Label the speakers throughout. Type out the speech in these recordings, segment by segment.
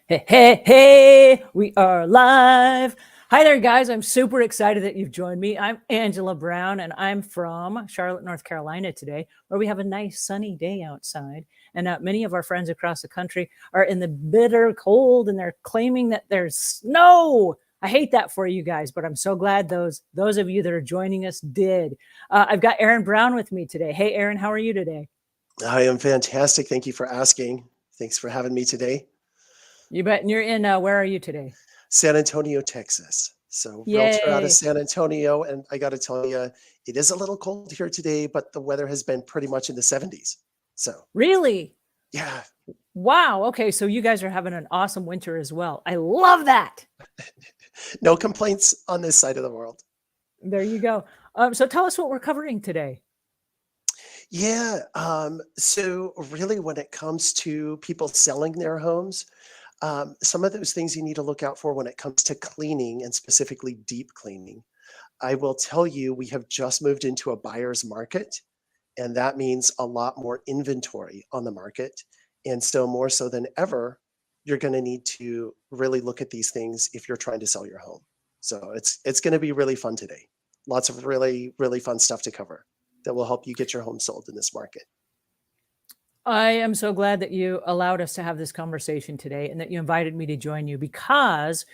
Speaker 1: Hey, hey, hey, we are live. Hi there, guys. I'm super excited that you've joined me. I'm Angela Brown, and I'm from Charlotte, North Carolina today, where we have a nice sunny day outside. And many of our friends across the country are in the bitter cold, and they're claiming that there's snow. I hate that for you guys, but I'm so glad those of you that are joining us did. I've got Aaron Brown with me today. Hey, Aaron, how are you today?
Speaker 2: I am fantastic. Thank you for asking. Thanks for having me today.
Speaker 1: You bet. And you're in, where are you today?
Speaker 2: San Antonio, Texas. So, realtor out of
Speaker 1: Yay.
Speaker 2: San Antonio. And I got to tell you, it is a little cold here today, but the weather has been pretty much in the 70s. So,
Speaker 1: Really?
Speaker 2: yeah,
Speaker 1: Wow. Okay. So you guys are having an awesome winter as well. I love that.
Speaker 2: no complaints on this side of the world.
Speaker 1: There you go. So tell us what we're covering today.
Speaker 2: Yeah. So, really, when it comes to people selling their homes, some of those things you need to look out for when it comes to cleaning and specifically deep cleaning. I will tell you, we have just moved into a buyer's market, and that means a lot more inventory on the market. And so, more so than ever, you're going to need to really look at these things if you're trying to sell your home. So, it's going to be really fun today. Lots of really fun stuff to cover that will help you get your home sold in this market.
Speaker 1: I am so glad that you allowed us to have this conversation today and that you invited me to join you because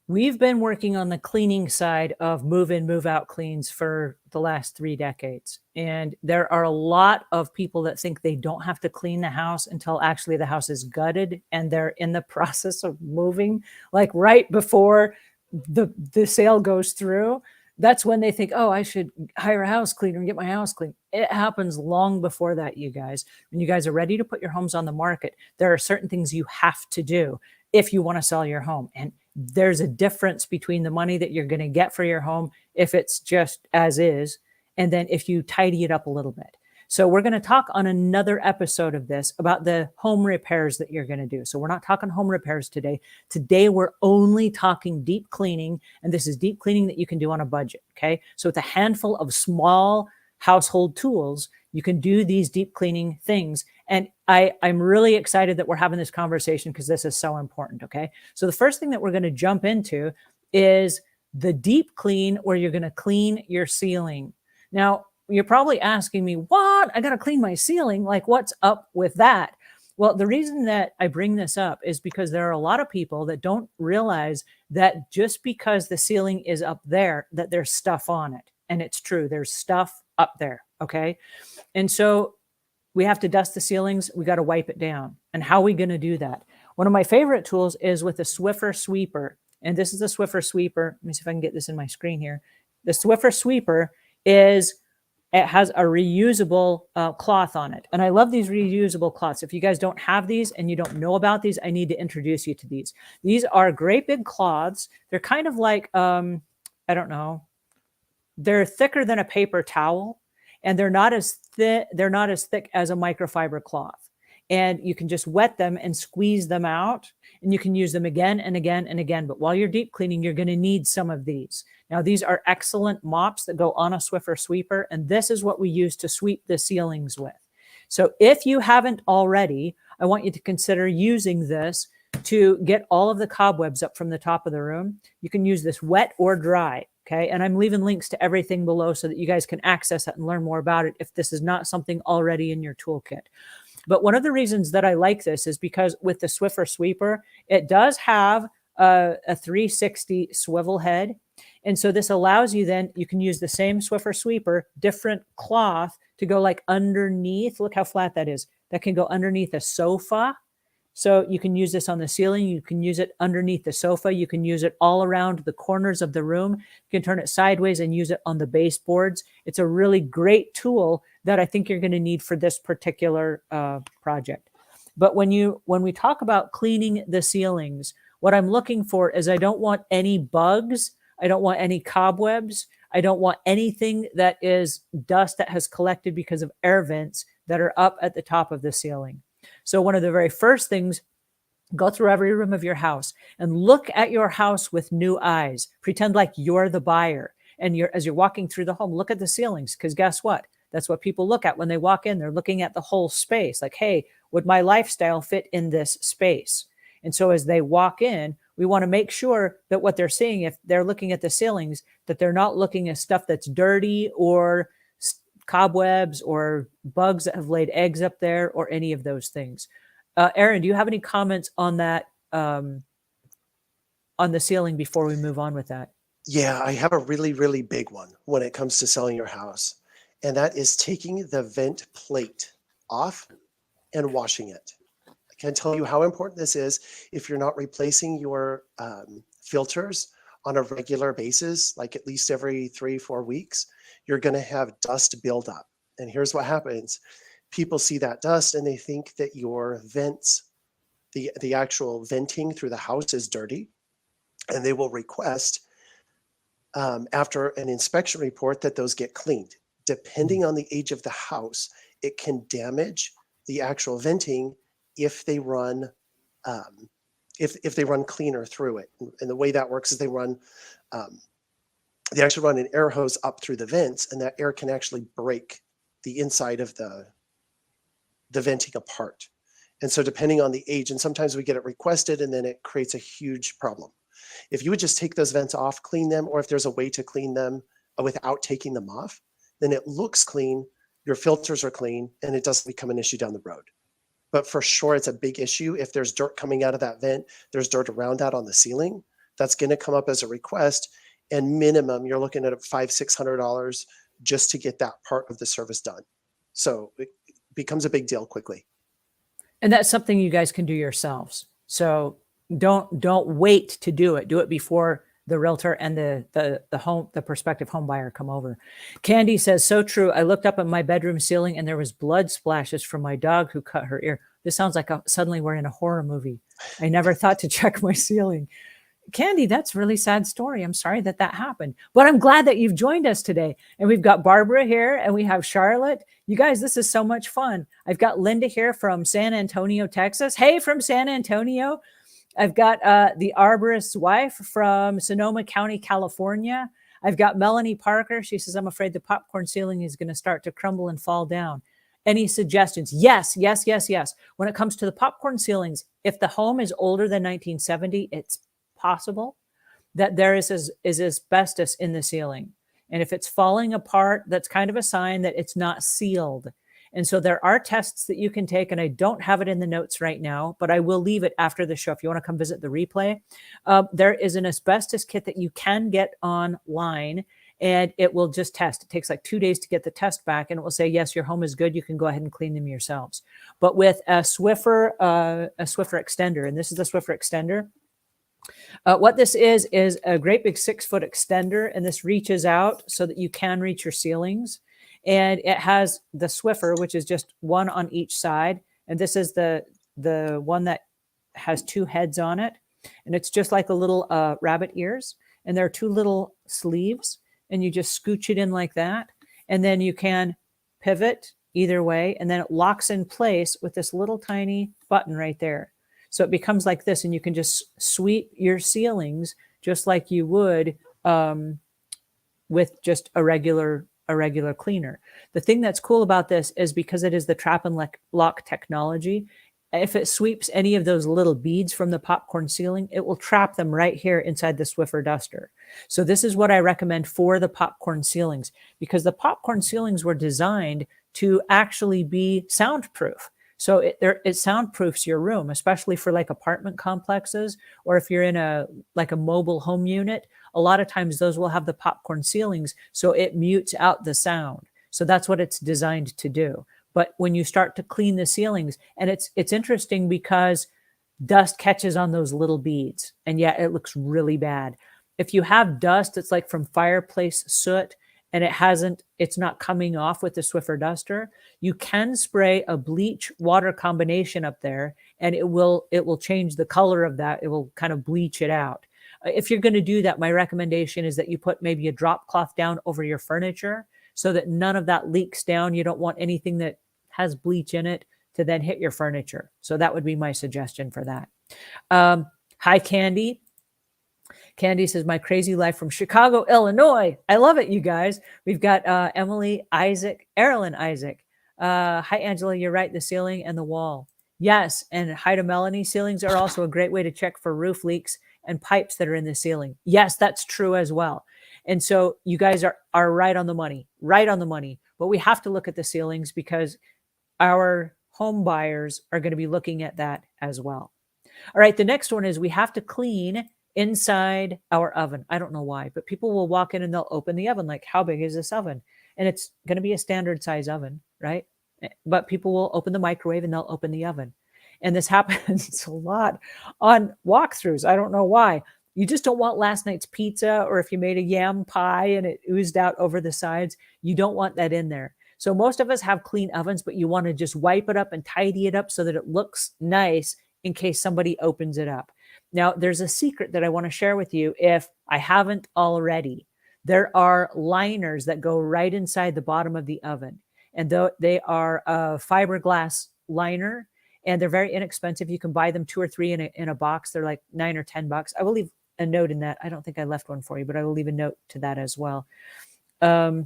Speaker 1: we've been working on the cleaning side of move in, move out cleans for the last 3 decades. And there are a lot of people that think they don't have to clean the house until actually the house is gutted and they're in the process of moving, like right before the sale goes through. That's when they think, oh, I should hire a house cleaner and get my house clean. It happens long before that, you guys. When you guys are ready to put your homes on the market, there are certain things you have to do if you want to sell your home. And there's a difference between the money that you're going to get for your home if it's just as is, and then if you tidy it up a little bit. So we're going to talk on another episode of this about the home repairs that you're going to do. So we're not talking home repairs today. Today we're only talking deep cleaning, and this is deep cleaning that you can do on a budget. Okay, so with a handful of small household tools, you can do these deep cleaning things. And I'm really excited that we're having this conversation because this is so important. Okay, so the first thing that we're going to jump into is the deep clean, where you're going to clean your ceiling. Now, you're probably asking me, what? I got to clean my ceiling. Like, what's up with that? Well, the reason that I bring this up is because there are a lot of people that don't realize that just because the ceiling is up there, that there's stuff on it. And it's true, there's stuff up there. Okay. And so we have to dust the ceilings. We got to wipe it down. And how are we going to do that? One of my favorite tools is with a Swiffer sweeper. And this is a Swiffer sweeper. Let me see if I can get this in my screen here. The Swiffer sweeper it has a reusable cloth on it. And I love these reusable cloths. If you guys don't have these and you don't know about these, I need to introduce you to these. These are great big cloths. They're kind of like, I don't know, they're thicker than a paper towel, and they're not as thick as a microfiber cloth. And you can just wet them and squeeze them out, and you can use them again and again and again. But while you're deep cleaning, you're going to need some of these. Now, these are excellent mops that go on a Swiffer sweeper, and this is what we use to sweep the ceilings with. So if you haven't already, I want you to consider using this to get all of the cobwebs up from the top of the room. You can use this wet or dry. Okay. And I'm leaving links to everything below so that you guys can access it and learn more about it if this is not something already in your toolkit. But one of the reasons that I like this is because with the Swiffer sweeper, it does have a 360 swivel head. And so this allows you then, you can use the same Swiffer sweeper, different cloth to go like underneath. Look how flat that is. That can go underneath a sofa. So you can use this on the ceiling. You can use it underneath the sofa. You can use it all around the corners of the room. You can turn it sideways and use it on the baseboards. It's a really great tool that I think you're going to need for this particular project. But when we talk about cleaning the ceilings, what I'm looking for is I don't want any bugs. I don't want any cobwebs. I don't want anything that is dust that has collected because of air vents that are up at the top of the ceiling. So one of the very first things, go through every room of your house and look at your house with new eyes. Pretend like you're the buyer. And as you're walking through the home, look at the ceilings, because guess what? That's what people look at when they walk in. They're looking at the whole space. Like, hey, would my lifestyle fit in this space? And so as they walk in, we want to make sure that what they're seeing, if they're looking at the ceilings, that they're not looking at stuff that's dirty or cobwebs or bugs that have laid eggs up there or any of those things. Aaron, do you have any comments on that, on the ceiling before we move on with that?
Speaker 2: Yeah, I have a really, really big one when it comes to selling your house, and that is taking the vent plate off and washing it. I can't tell you how important this is if you're not replacing your filters on a regular basis, like at least every 3, 4 weeks, you're going to have dust build up. And here's what happens. People see that dust and they think that your vents, the actual venting through the house is dirty, and they will request after an inspection report that those get cleaned. Depending on the age of the house, it can damage the actual venting if they run if they run cleaner through it. And the way that works is they actually run an air hose up through the vents, and that air can actually break the inside of the venting apart. And so depending on the age, and sometimes we get it requested and then it creates a huge problem. If you would just take those vents off, clean them, or if there's a way to clean them without taking them off, then it looks clean, your filters are clean, and it doesn't become an issue down the road. But for sure, it's a big issue. If there's dirt coming out of that vent, there's dirt around that on the ceiling, that's going to come up as a request. And minimum, you're looking at $500-$600 just to get that part of the service done. So it becomes a big deal quickly.
Speaker 1: And that's something you guys can do yourselves. So don't wait to do it. Do it before the realtor and the prospective home buyer come over. Candy says, so true. I looked up at my bedroom ceiling and there was blood splashes from my dog who cut her ear. This sounds like suddenly we're in a horror movie. I never thought to check my ceiling. Candy, that's a really sad story. I'm sorry that happened, but I'm glad that you've joined us today. And we've got Barbara here and we have Charlotte. You guys, this is so much fun. I've got Linda here from San Antonio, Texas. Hey, from San Antonio. I've got the arborist's wife from Sonoma County, California. I've got Melanie Parker. She says, I'm afraid the popcorn ceiling is going to start to crumble and fall down. Any suggestions? Yes, yes, yes, yes. When it comes to the popcorn ceilings, if the home is older than 1970, it's possible that there is asbestos in the ceiling. And if it's falling apart, that's kind of a sign that it's not sealed. And so there are tests that you can take, and I don't have it in the notes right now, but I will leave it after the show. If you want to come visit the replay, there is an asbestos kit that you can get online, and it will just test. It takes like 2 days to get the test back, and it will say, yes, your home is good. You can go ahead and clean them yourselves. But with a Swiffer extender, and this is the Swiffer extender, what this is a great big 6-foot extender, and this reaches out so that you can reach your ceilings. And it has the Swiffer, which is just one on each side. And this is the one that has 2 heads on it. And it's just like a little rabbit ears. And there are 2 little sleeves. And you just scooch it in like that. And then you can pivot either way. And then it locks in place with this little tiny button right there. So it becomes like this. And you can just sweep your ceilings just like you would with just a regular cleaner. The thing that's cool about this is because it is the trap and lock technology, if it sweeps any of those little beads from the popcorn ceiling, it will trap them right here inside the Swiffer duster. So this is what I recommend for the popcorn ceilings, because the popcorn ceilings were designed to actually be soundproof. So it soundproofs your room, especially for like apartment complexes, or if you're in a mobile home unit. A lot of times those will have the popcorn ceilings, so it mutes out the sound. So that's what it's designed to do. But when you start to clean the ceilings, and it's interesting because dust catches on those little beads, and yeah, it looks really bad. If you have dust, it's like from fireplace soot, and it's not coming off with the Swiffer duster, you can spray a bleach water combination up there, and it will change the color of that. It will kind of bleach it out. If you're going to do that, my recommendation is that you put maybe a drop cloth down over your furniture so that none of that leaks down. You don't want anything that has bleach in it to then hit your furniture. So that would be my suggestion for that. Hi, Candy. Candy says, my crazy life from Chicago, Illinois. I love it, you guys. We've got Emily Isaac, Erilyn Isaac. Hi, Angela. You're right. The ceiling and the wall. Yes, and hydromelony ceilings are also a great way to check for roof leaks and pipes that are in the ceiling. Yes, that's true as well. And so you guys are right on the money, right on the money. But we have to look at the ceilings because our home buyers are going to be looking at that as well. All right, the next one is we have to clean inside our oven. I don't know why, but people will walk in and they'll open the oven like, how big is this oven? And it's going to be a standard size oven, right? But people will open the microwave and they'll open the oven. And this happens a lot on walkthroughs. I don't know why. You just don't want last night's pizza, or if you made a yam pie and it oozed out over the sides, you don't want that in there. So most of us have clean ovens, but you want to just wipe it up and tidy it up so that it looks nice in case somebody opens it up. Now, there's a secret that I want to share with you if I haven't already. There are liners that go right inside the bottom of the oven, and though they are a fiberglass liner, and they're very inexpensive. You can buy them 2 or 3 in a box. They're like $9 or $10. I will leave a note in that. I don't think I left one for you, but I will leave a note to that as well. But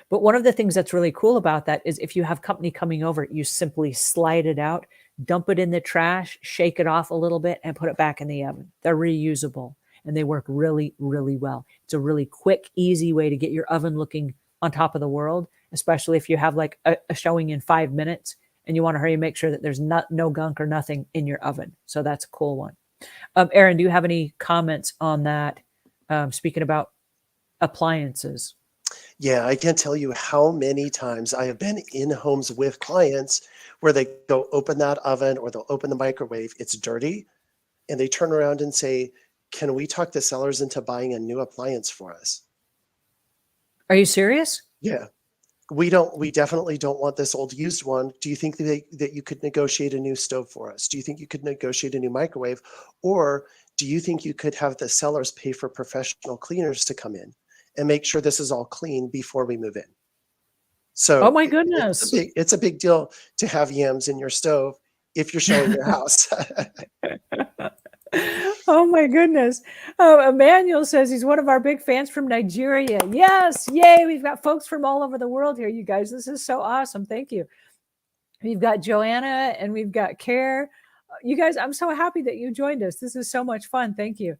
Speaker 1: one of the things that's really cool about that is if you have company coming over, you simply slide it out, dump it in the trash, shake it off a little bit, and put it back in the oven. They're reusable and they work really, really well. It's a really quick, easy way to get your oven looking on top of the world, especially if you have like a showing in 5 minutes and you want to hurry and make sure that there's no gunk or nothing in your oven. So that's a cool one. Aaron, do you have any comments on that? Speaking about appliances.
Speaker 2: Yeah, I can't tell you how many times I have been in homes with clients where they go open that oven or they'll open the microwave. It's dirty. And they turn around and say, can we talk the sellers into buying a new appliance for us?
Speaker 1: Are you serious?
Speaker 2: Yeah. We definitely don't want this old used one. Do you think that you could negotiate a new stove for us? Do you think you could negotiate a new microwave? Or do you think you could have the sellers pay for professional cleaners to come in and make sure this is all clean before we move in?
Speaker 1: Oh
Speaker 2: So
Speaker 1: my goodness.
Speaker 2: it's a big deal to have yams in your stove if you're showing your house.
Speaker 1: Oh my goodness. Oh, Emmanuel says he's one of our big fans from Nigeria. Yes, yay. We've got folks from all over the world here, you guys. This is so awesome. Thank you. We've got Joanna and we've got Care. You guys, I'm so happy that you joined us. This is so much fun. Thank you.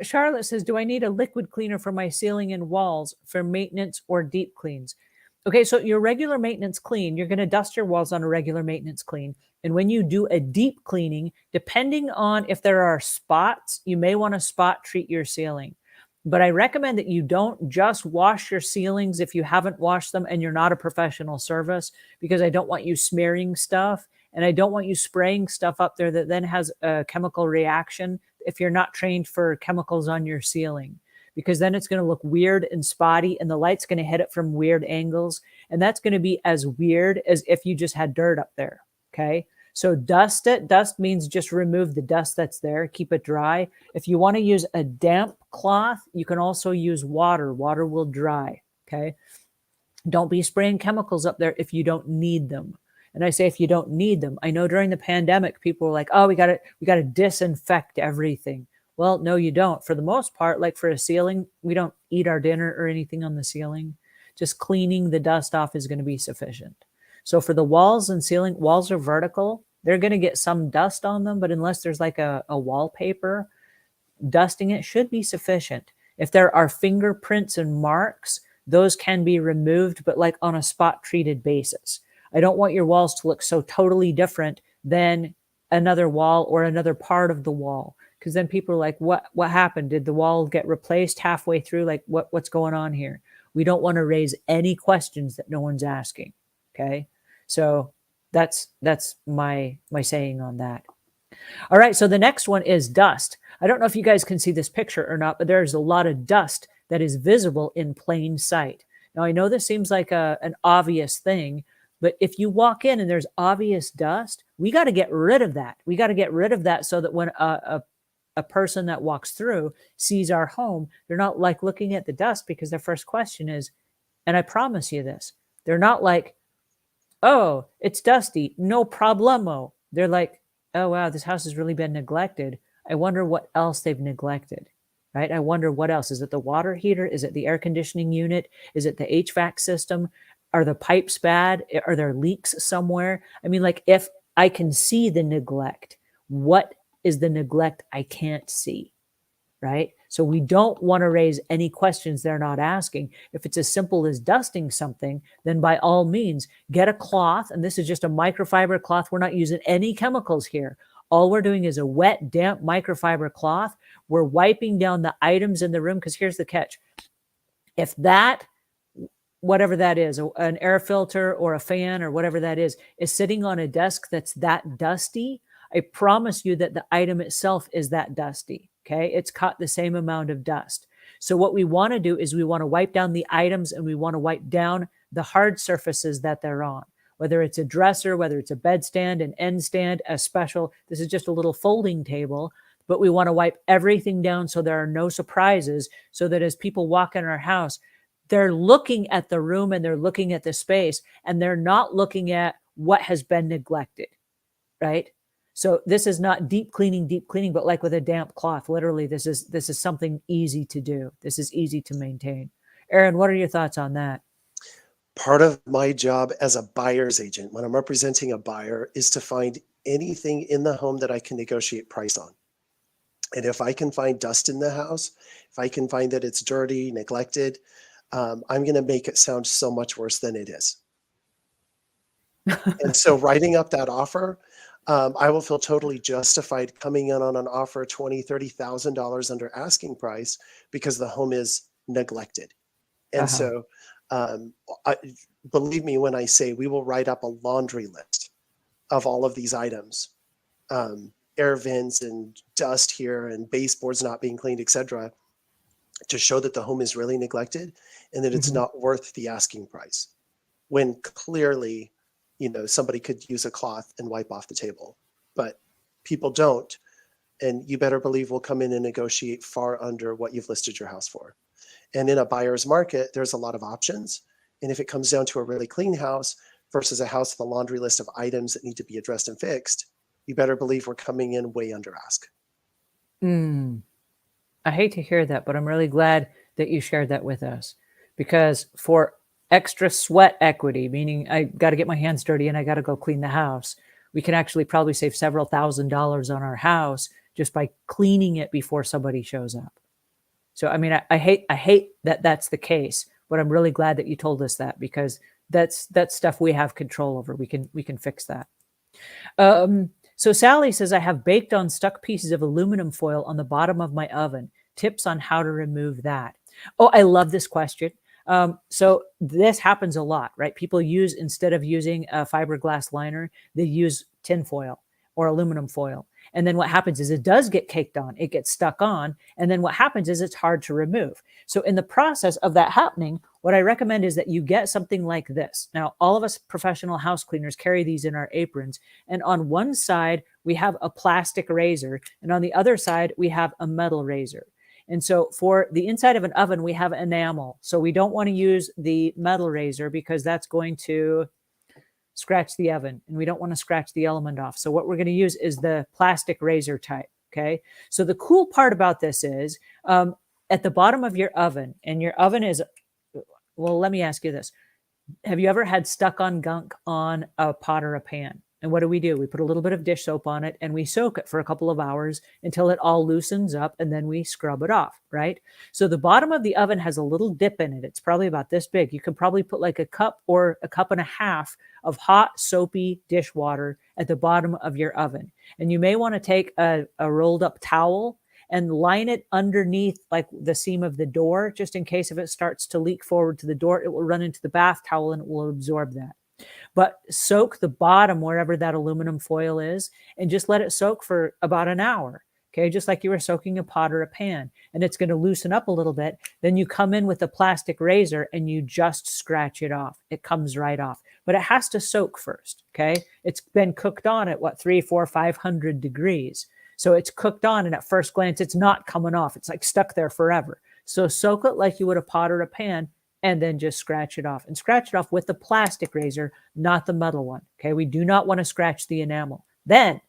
Speaker 1: Charlotte says, do I need a liquid cleaner for my ceiling and walls for maintenance or deep cleans? Okay, so your regular maintenance clean, you're going to dust your walls on a regular maintenance clean. And when you do a deep cleaning, depending on if there are spots, you may want to spot treat your ceiling. But I recommend that you don't just wash your ceilings if you haven't washed them and you're not a professional service, because I don't want you smearing stuff and I don't want you spraying stuff up there that then has a chemical reaction if you're not trained for chemicals on your ceiling, because then it's going to look weird and spotty and the light's going to hit it from weird angles. And that's going to be as weird as if you just had dirt up there. Okay. So dust it. Dust means just remove the dust that's there. Keep it dry. If you want to use a damp cloth, you can also use water. Water will dry. Okay. Don't be spraying chemicals up there if you don't need them. And I say, if you don't need them, I know during the pandemic, people were like, oh, we got to disinfect everything. Well, no, you don't. For the most part, like for a ceiling, we don't eat our dinner or anything on the ceiling. Just cleaning the dust off is going to be sufficient. So for the walls and ceiling, walls are vertical. They're going to get some dust on them, but unless there's like a wallpaper, dusting it should be sufficient. If there are fingerprints and marks, those can be removed, but like on a spot treated basis. I don't want your walls to look so totally different than another wall or another part of the wall, because then people are like, what happened? Did the wall get replaced halfway through? Like what's going on here? We don't want to raise any questions that no one's asking. Okay. So that's my saying on that. All right. So the next one is dust. I don't know if you guys can see this picture or not, but there's a lot of dust that is visible in plain sight. Now, I know this seems like an obvious thing, but if you walk in and there's obvious dust, we got to get rid of that. We got to get rid of that so that when a person that walks through sees our home, they're not like looking at the dust, because their first question is, and I promise you this, they're not like, oh, it's dusty, no problemo. They're like, oh, wow, this house has really been neglected. I wonder what else they've neglected, right? I wonder what else. Is it the water heater? Is it the air conditioning unit? Is it the HVAC system? Are the pipes bad? Are there leaks somewhere? I mean, like if I can see the neglect. What is the neglect I can't see? Right? So we don't want to raise any questions they're not asking. If it's as simple as dusting something, then by all means, get a cloth. And this is just a microfiber cloth. We're not using any chemicals here. All we're doing is a wet, damp microfiber cloth. We're wiping down the items in the room, because here's the catch. If that, whatever that is, an air filter or a fan or whatever that is sitting on a desk that's that dusty, I promise you that the item itself is that dusty. Okay. It's caught the same amount of dust. So what we want to do is we want to wipe down the items, and we want to wipe down the hard surfaces that they're on, whether it's a dresser, whether it's a bedstand, an end stand, a special, this is just a little folding table, but we want to wipe everything down so there are no surprises, so that as people walk in our house, they're looking at the room and they're looking at the space, and they're not looking at what has been neglected, right? So this is not deep cleaning, but like with a damp cloth, literally, this is something easy to do. This is easy to maintain. Aaron, what are your thoughts on that?
Speaker 2: Part of my job as a buyer's agent, when I'm representing a buyer, is to find anything in the home that I can negotiate price on. And if I can find dust in the house, if I can find that it's dirty, neglected, I'm going to make it sound so much worse than it is. And so writing up that offer, I will feel totally justified coming in on an offer $20,000, $30,000 under asking price, because the home is neglected. And so believe me when I say we will write up a laundry list of all of these items, air vents and dust here and baseboards not being cleaned, etc., to show that the home is really neglected and that it's not worth the asking price, when clearly, somebody could use a cloth and wipe off the table, but people don't. And you better believe we'll come in and negotiate far under what you've listed your house for. And in a buyer's market, there's a lot of options. And if it comes down to a really clean house versus a house with a laundry list of items that need to be addressed and fixed, you better believe we're coming in way under ask.
Speaker 1: I hate to hear that, but I'm really glad that you shared that with us, because for extra sweat equity, meaning I got to get my hands dirty and I got to go clean the house, we can actually probably save several $1,000s on our house just by cleaning it before somebody shows up. So, I mean, I hate that that's the case, but I'm really glad that you told us that, because that's stuff we have control over. We can fix that. So Sally says, I have baked on stuck pieces of aluminum foil on the bottom of my oven. Tips on how to remove that. Oh, I love this question. So this happens a lot, right? People use, instead of using a fiberglass liner, they use tin foil or aluminum foil. And then what happens is it does get caked on, it gets stuck on. And then what happens is it's hard to remove. So in the process of that happening, what I recommend is that you get something like this. Now, all of us professional house cleaners carry these in our aprons. And on one side, we have a plastic razor. And on the other side, we have a metal razor. And so for the inside of an oven, we have enamel. So we don't want to use the metal razor, because that's going to scratch the oven, and we don't want to scratch the element off. So what we're going to use is the plastic razor type. Okay. So the cool part about this is at the bottom of your oven, and your oven is, well, let me ask you this. Have you ever had stuck on gunk on a pot or a pan? And what do? We put a little bit of dish soap on it and we soak it for a couple of hours until it all loosens up, and then we scrub it off, right? So the bottom of the oven has a little dip in it. It's probably about this big. You could probably put like a cup or a cup and a half of hot, soapy dishwater at the bottom of your oven. And you may want to take a rolled up towel and line it underneath like the seam of the door, just in case if it starts to leak forward to the door, it will run into the bath towel and it will absorb that. But soak the bottom wherever that aluminum foil is, and just let it soak for about an hour. Okay, just like you were soaking a pot or a pan, and it's going to loosen up a little bit. Then you come in with a plastic razor and you just scratch it off. It comes right off, but it has to soak first. Okay, it's been cooked on at what, 300, 400, 500 degrees. So it's cooked on, and at first glance, it's not coming off. It's like stuck there forever. So soak it like you would a pot or a pan, and then just scratch it off, and scratch it off with the plastic razor, not the metal one. Okay. We do not want to scratch the enamel. Then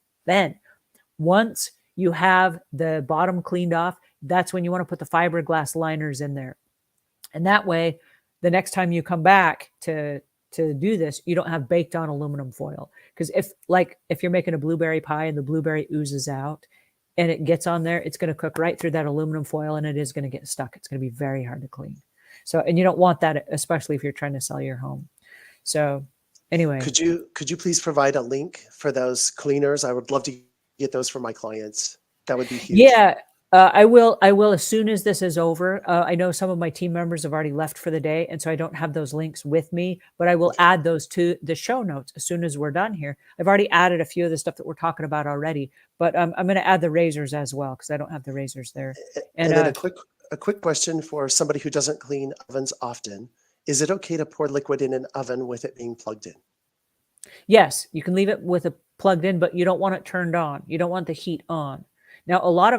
Speaker 1: once you have the bottom cleaned off, that's when you want to put the fiberglass liners in there. And that way, the next time you come back to do this, you don't have baked on aluminum foil. Because if you're making a blueberry pie and the blueberry oozes out and it gets on there, it's going to cook right through that aluminum foil and it is going to get stuck. It's going to be very hard to clean. So, and you don't want that, especially if you're trying to sell your home. So anyway,
Speaker 2: Could you please provide a link for those cleaners? I would love to get those for my clients. That would be huge.
Speaker 1: yeah, I will. I will as soon as this is over. I know some of my team members have already left for the day, and so I don't have those links with me. But I will
Speaker 2: Okay.
Speaker 1: add those to the show notes as soon as we're done here. I've already added a few of the stuff that we're talking about already, but I'm going to add the razors as well because I don't have the razors there. And
Speaker 2: And then a quick question for somebody who doesn't clean ovens often. Is it okay to pour liquid in an oven with it being plugged in?
Speaker 1: yes, you can leave it with it plugged in, but you don't want it turned on. You don't want the heat on. Now, a lot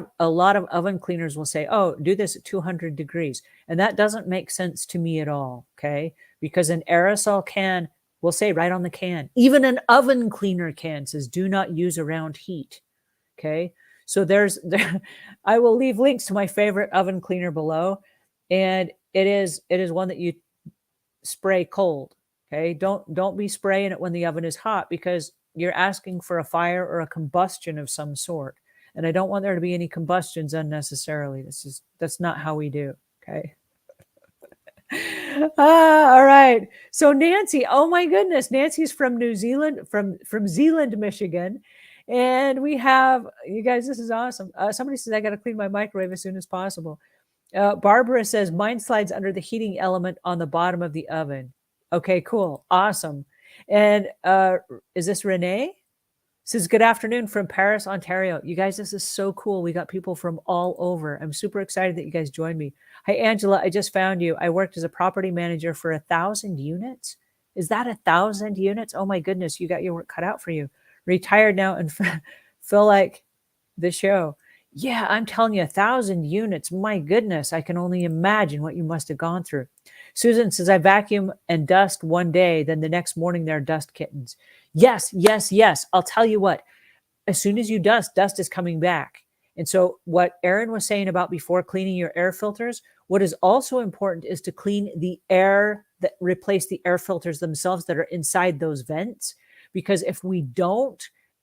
Speaker 1: of oven cleaners will say, "Oh, do this at 200 degrees," and that doesn't make sense to me at all. Okay, because an aerosol can will say right on the can, even an oven cleaner can says, "Do not use around heat." Okay, so I will leave links to my favorite oven cleaner below, and it is one that you spray cold. Okay. Don't be spraying it when the oven is hot because you're asking for a fire or a combustion of some sort. And I don't want there to be any combustions unnecessarily. That's not how we do. Okay. All right. So Nancy, oh my goodness, Nancy's from New Zealand, from Zealand, Michigan, and we have you guys. This is awesome. Somebody says I got to clean my microwave as soon as possible. Barbara says mine slides under the heating element on the bottom of the oven. Okay, cool, awesome. And is this Renee? Says good afternoon from Paris, Ontario. You guys, this is so cool. We got people from all over. I'm super excited that you guys joined me. Hi, Angela. I just found you. I worked as a property manager for 1,000 units. Is that 1,000 units? Oh my goodness, you got your work cut out for you. Retired now and feel like the show. Yeah, I'm telling you, 1,000 units. My goodness, I can only imagine what you must have gone through. Susan says, I vacuum and dust one day, then the next morning there are dust kittens. Yes, yes, yes. I'll tell you what, as soon as you dust is coming back. And so, what Aaron was saying about before cleaning your air filters, what is also important is to clean the air that replace the air filters themselves that are inside those vents. Because if we don't,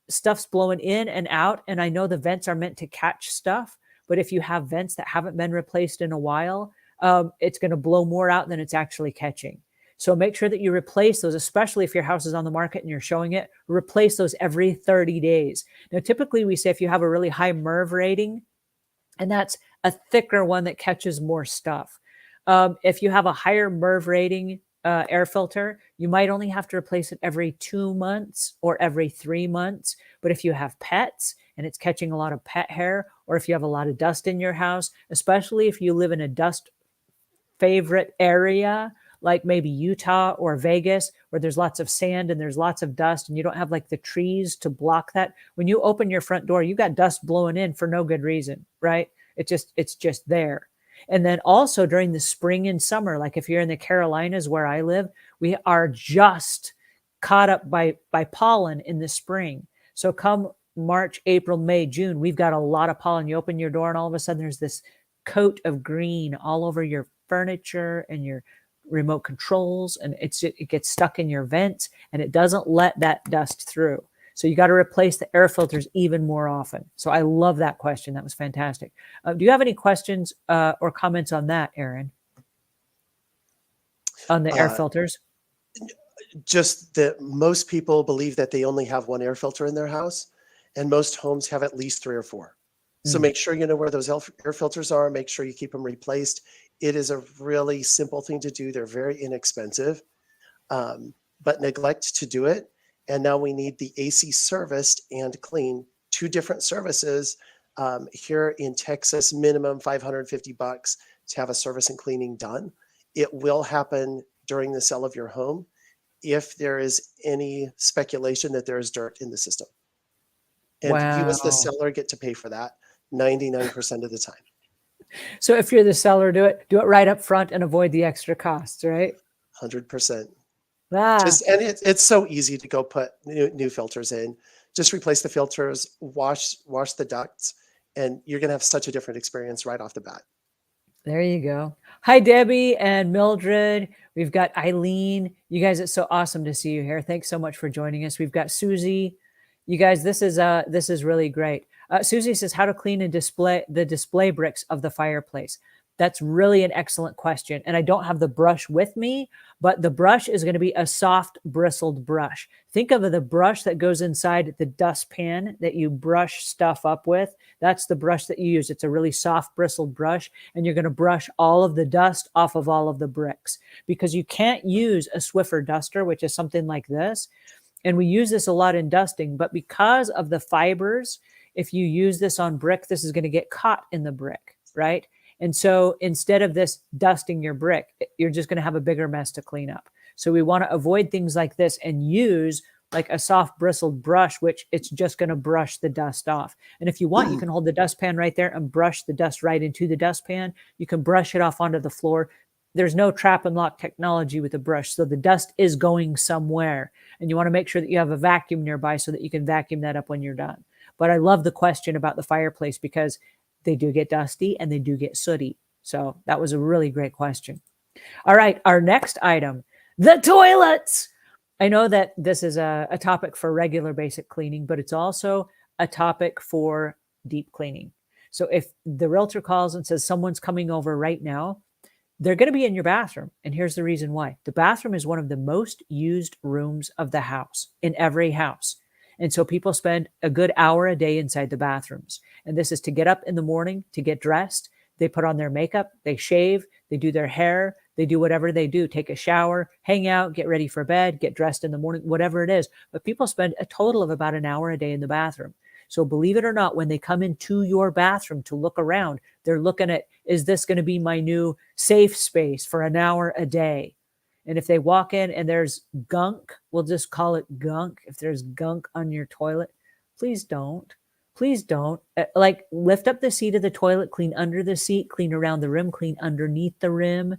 Speaker 1: stuff's blowing in and out. And I know the vents are meant to catch stuff, but if you have vents that haven't been replaced in a while, it's going to blow more out than it's actually catching. So make sure that you replace those, especially if your house is on the market and you're showing it, replace those every 30 days. Now, typically we say if you have a really high MERV rating, and that's a thicker one that catches more stuff. If you have a higher MERV rating air filter, you might only have to replace it every 2 months or every 3 months. But if you have pets and it's catching a lot of pet hair, or if you have a lot of dust in your house, especially if you live in a dust favorite area, like maybe Utah or Vegas, where there's lots of sand and there's lots of dust and you don't have like the trees to block that. When you open your front door, you got dust blowing in for no good reason, right? It's just there. And then also during the spring and summer, like if you're in the Carolinas where I live, we are just caught up by pollen in the spring. So come March, April, May, June, we've got a lot of pollen. You open your door and all of a sudden there's this coat of green all over your furniture and your remote controls, and it gets stuck in your vents and it doesn't let that dust through. So you got to replace the air filters even more often. So I love that question. That was fantastic. Do you have any questions or comments on that, Aaron? On the air
Speaker 2: Uh,
Speaker 1: filters?
Speaker 2: just that most people believe that they only have one air filter in their house, and most homes have at least three or four. So
Speaker 1: Mm.
Speaker 2: make sure you know where those air filters are. Make sure you keep them replaced. It is a really simple thing to do. They're very inexpensive, but neglect to do it. And now we need the AC serviced and clean. Two different services here in Texas, minimum $550 to have a service and cleaning done. It will happen during the sale of your home if there is any speculation that there is dirt in the system. And you as the
Speaker 1: Wow.
Speaker 2: seller get to pay for that 99% of the time.
Speaker 1: So if you're the seller, do it right up front and avoid the extra costs, right?
Speaker 2: 100%.
Speaker 1: Ah,
Speaker 2: Just and it's so easy to go put new filters in. Just replace the filters, wash the ducts, and you're gonna have such a different experience right off the bat.
Speaker 1: There you go. Hi, Debbie and Mildred. We've got Eileen. You guys, it's so awesome to see you here. Thanks so much for joining us. We've got Susie. You guys, this is really great. Susie says how to clean and display the display bricks of the fireplace. That's really an excellent question. And I don't have the brush with me, but the brush is going to be a soft bristled brush. Think of the brush that goes inside the dustpan that you brush stuff up with. That's the brush that you use. It's a really soft bristled brush, and you're going to brush all of the dust off of all of the bricks, because you can't use a Swiffer duster, which is something like this. And we use this a lot in dusting, but because of the fibers, if you use this on brick, this is going to get caught in the brick, right? And so instead of this dusting your brick, you're just going to have a bigger mess to clean up. So we want to avoid things like this and use like a soft bristled brush, which it's just going to brush the dust off. And if you want, you can hold the dustpan right there and brush the dust right into the dustpan. You can brush it off onto the floor. There's no trap and lock technology with a brush. So the dust is going somewhere. And you want to make sure that you have a vacuum nearby so that you can vacuum that up when you're done. But I love the question about the fireplace because they do get dusty and they do get sooty. So that was a really great question. All right, our next item, the toilets. I know that this is a topic for regular basic cleaning, but it's also a topic for deep cleaning. So if the realtor calls and says someone's coming over right now, they're going to be in your bathroom. And here's the reason why. The bathroom is one of the most used rooms of the house, in every house. And so people spend a good hour a day inside the bathrooms. And this is to get up in the morning, to get dressed. They put on their makeup, they shave, they do their hair, they do whatever they do, take a shower, hang out, get ready for bed, get dressed in the morning, whatever it is. But people spend a total of about an hour a day in the bathroom. So believe it or not, when they come into your bathroom to look around, they're looking at, is this going to be my new safe space for an hour a day? And if they walk in and there's gunk, we'll just call it gunk. If there's gunk on your toilet, please don't. Please don't. Like, lift up the seat of the toilet, clean under the seat, clean around the rim, clean underneath the rim.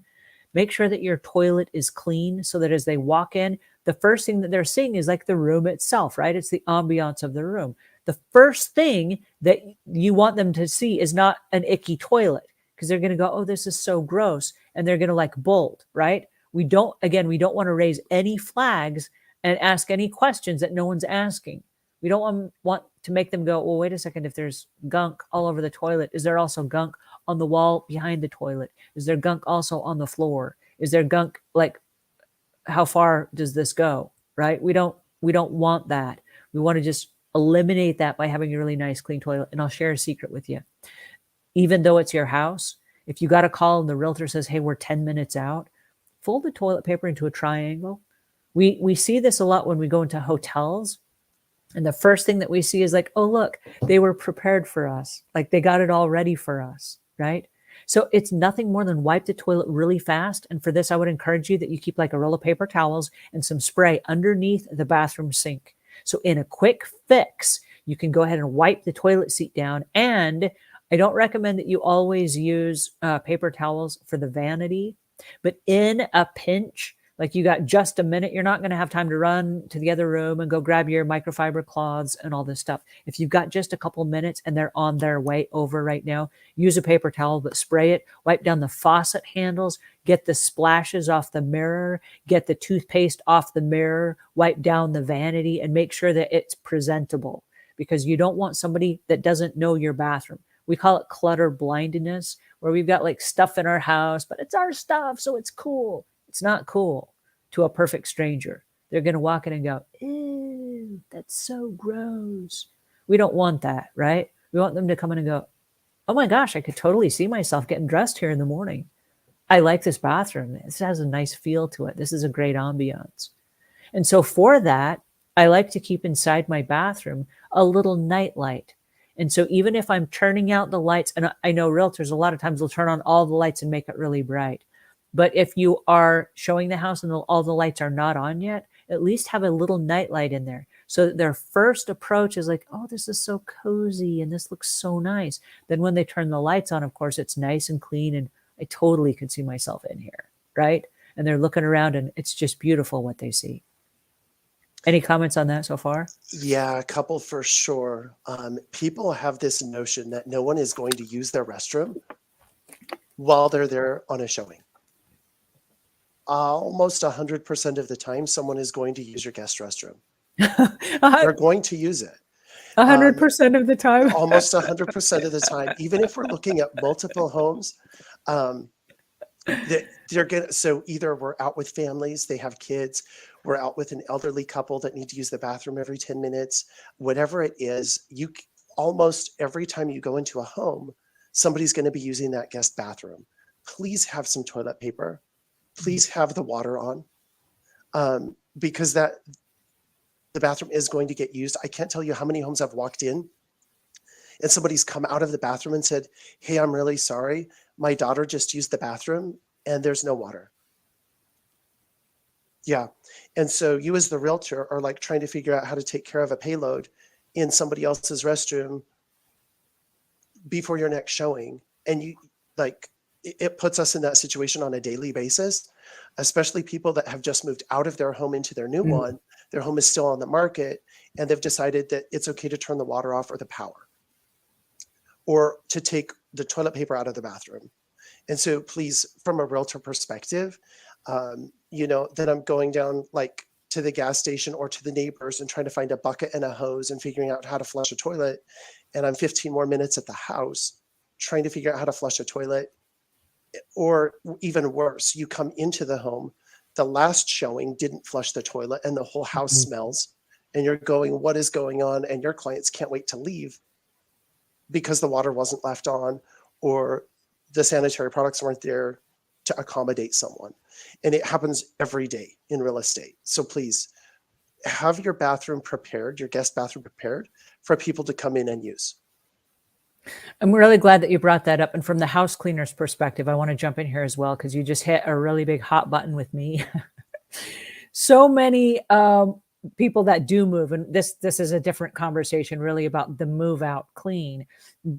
Speaker 1: Make sure that your toilet is clean so that as they walk in, the first thing that they're seeing is like the room itself, right? It's the ambiance of the room. The first thing that you want them to see is not an icky toilet, because they're going to go, oh, this is so gross. And they're going to like bolt, right? We don't want to raise any flags and ask any questions that no one's asking. We don't want to make them go, well, wait a second, if there's gunk all over the toilet, is there also gunk on the wall behind the toilet? Is there gunk also on the floor? Is there gunk, like, how far does this go, right? We don't want that. We want to just eliminate that by having a really nice, clean toilet. And I'll share a secret with you. Even though it's your house, if you got a call and the realtor says, hey, we're 10 minutes out, fold the toilet paper into a triangle. We see this a lot when we go into hotels. And the first thing that we see is like, oh, look, they were prepared for us. Like, they got it all ready for us, right? So it's nothing more than wipe the toilet really fast. And for this, I would encourage you that you keep like a roll of paper towels and some spray underneath the bathroom sink. So in a quick fix, you can go ahead and wipe the toilet seat down. And I don't recommend that you always use paper towels for the vanity, but in a pinch, like you got just a minute, you're not going to have time to run to the other room and go grab your microfiber cloths and all this stuff. If you've got just a couple minutes and they're on their way over right now, use a paper towel, but spray it, wipe down the faucet handles, get the splashes off the mirror, get the toothpaste off the mirror, wipe down the vanity, and make sure that it's presentable, because you don't want somebody that doesn't know your bathroom. We call it clutter blindness, where we've got like stuff in our house, but it's our stuff, so it's cool. It's not cool to a perfect stranger. They're going to walk in and go, ew, that's so gross. We don't want that, right? We want them to come in and go, oh my gosh, I could totally see myself getting dressed here in the morning. I like this bathroom. This has a nice feel to it. This is a great ambiance. And so for that, I like to keep inside my bathroom a little night light. And so even if I'm turning out the lights, and I know realtors a lot of times will turn on all the lights and make it really bright. But if you are showing the house and all the lights are not on yet, at least have a little night light in there, so that their first approach is like, oh, this is so cozy and this looks so nice. Then when they turn the lights on, of course, it's nice and clean and I totally could see myself in here, right? And they're looking around and it's just beautiful what they see. Any comments on that so far?
Speaker 2: Yeah, a couple for sure. People have this notion that no one is going to use their restroom. while they're there on a showing. Almost 100% of the time, someone is going to use your guest restroom. They're going to use it.
Speaker 1: 100% of the time.
Speaker 2: Almost 100% of the time, even if we're looking at multiple homes, they're gonna. So either we're out with families, they have kids, we're out with an elderly couple that need to use the bathroom every 10 minutes, whatever it is, almost every time you go into a home, somebody's going to be using that guest bathroom. Please have some toilet paper. Please have the water on, because the bathroom is going to get used. I can't tell you how many homes I've walked in and somebody's come out of the bathroom and said, "Hey, I'm really sorry. My daughter just used the bathroom and there's no water." Yeah. And so you as the realtor are like trying to figure out how to take care of a payload in somebody else's restroom before your next showing. And it puts us in that situation on a daily basis, especially people that have just moved out of their home into their new one. Their home is still on the market and they've decided that it's okay to turn the water off or the power, or to take the toilet paper out of the bathroom. And so please, from a realtor perspective, then I'm going down like to the gas station or to the neighbors and trying to find a bucket and a hose and figuring out how to flush a toilet. And I'm 15 more minutes at the house trying to figure out how to flush a toilet. Or even worse, you come into the home, the last showing didn't flush the toilet and the whole house smells. And you're going, what is going on? And your clients can't wait to leave because the water wasn't left on or the sanitary products weren't there to accommodate someone. And it happens every day in real estate. So please have your bathroom prepared, your guest bathroom prepared for people to come in and use.
Speaker 1: I'm really glad that you brought that up. And from the house cleaner's perspective, I want to jump in here as well, because you just hit a really big hot button with me. So many people that do move, and this is a different conversation really about the move out clean,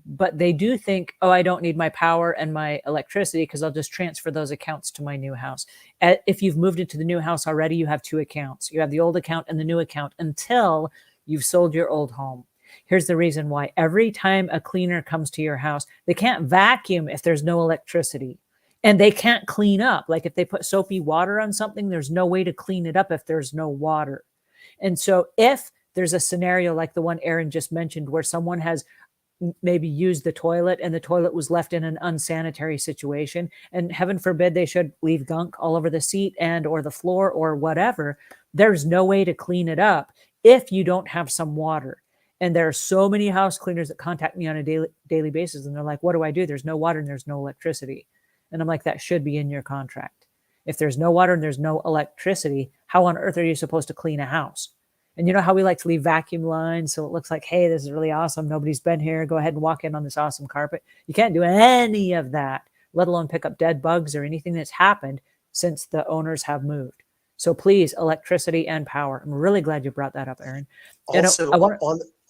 Speaker 1: but they do think, oh, I don't need my power and my electricity because I'll just transfer those accounts to my new house. If you've moved into the new house already, you have two accounts. You have the old account and the new account until you've sold your old home. Here's the reason why. Every time a cleaner comes to your house, they can't vacuum if there's no electricity. And they can't clean up. Like if they put soapy water on something, there's no way to clean it up if there's no water. And so if there's a scenario like the one Aaron just mentioned, where someone has maybe used the toilet and the toilet was left in an unsanitary situation, and heaven forbid they should leave gunk all over the seat and or the floor or whatever, there's no way to clean it up if you don't have some water. And there are so many house cleaners that contact me on a daily basis. And they're like, what do I do? There's no water and there's no electricity. And I'm like, that should be in your contract. If there's no water and there's no electricity, how on earth are you supposed to clean a house? And you know how we like to leave vacuum lines so it looks like, hey, this is really awesome. Nobody's been here. Go ahead and walk in on this awesome carpet. You can't do any of that, let alone pick up dead bugs or anything that's happened since the owners have moved. So please, electricity and power. I'm really glad you brought that up, Aaron.
Speaker 2: Also,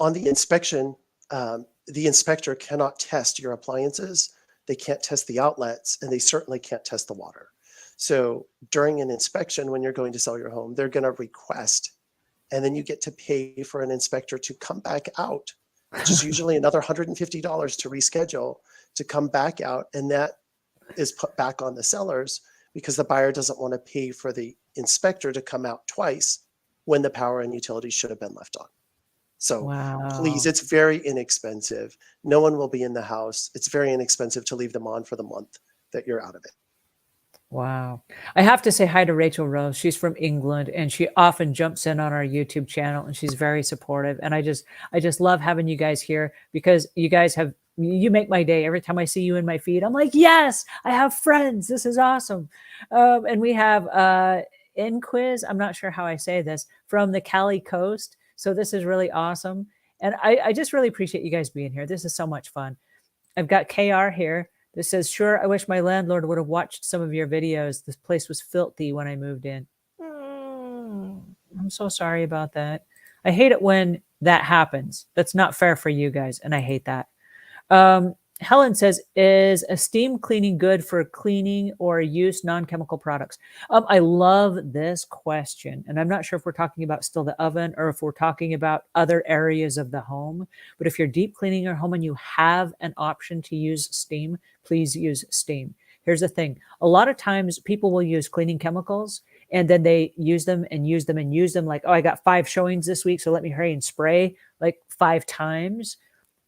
Speaker 2: on the inspection, the inspector cannot test your appliances. They can't test the outlets, and they certainly can't test the water. So during an inspection, when you're going to sell your home, they're going to request, and then you get to pay for an inspector to come back out, which is usually another $150 to reschedule, to come back out. And that is put back on the sellers because the buyer doesn't want to pay for the inspector to come out twice when the power and utilities should have been left on. So please, it's very inexpensive. No one will be in the house. It's very inexpensive to leave them on for the month that you're out of it.
Speaker 1: Wow. I have to say hi to Rachel Rose. She's from England and she often jumps in on our YouTube channel and she's very supportive. And I just love having you guys here because you make my day. Every time I see you in my feed, I'm like, yes, I have friends. This is awesome. And we have Inquiz, I'm not sure how I say this, from the Cali coast. So this is really awesome. And I just really appreciate you guys being here. This is so much fun. I've got KR here. This says, sure, I wish my landlord would have watched some of your videos. This place was filthy when I moved in. I'm so sorry about that. I hate it when that happens. That's not fair for you guys, and I hate that. Helen says, is a steam cleaning good for cleaning or use non-chemical products? I love this question. And I'm not sure if we're talking about still the oven or if we're talking about other areas of the home. But if you're deep cleaning your home and you have an option to use steam, please use steam. Here's the thing. A lot of times people will use cleaning chemicals and then they use them and use them and use them like, oh, I got 5 showings this week, so let me hurry and spray like 5 times.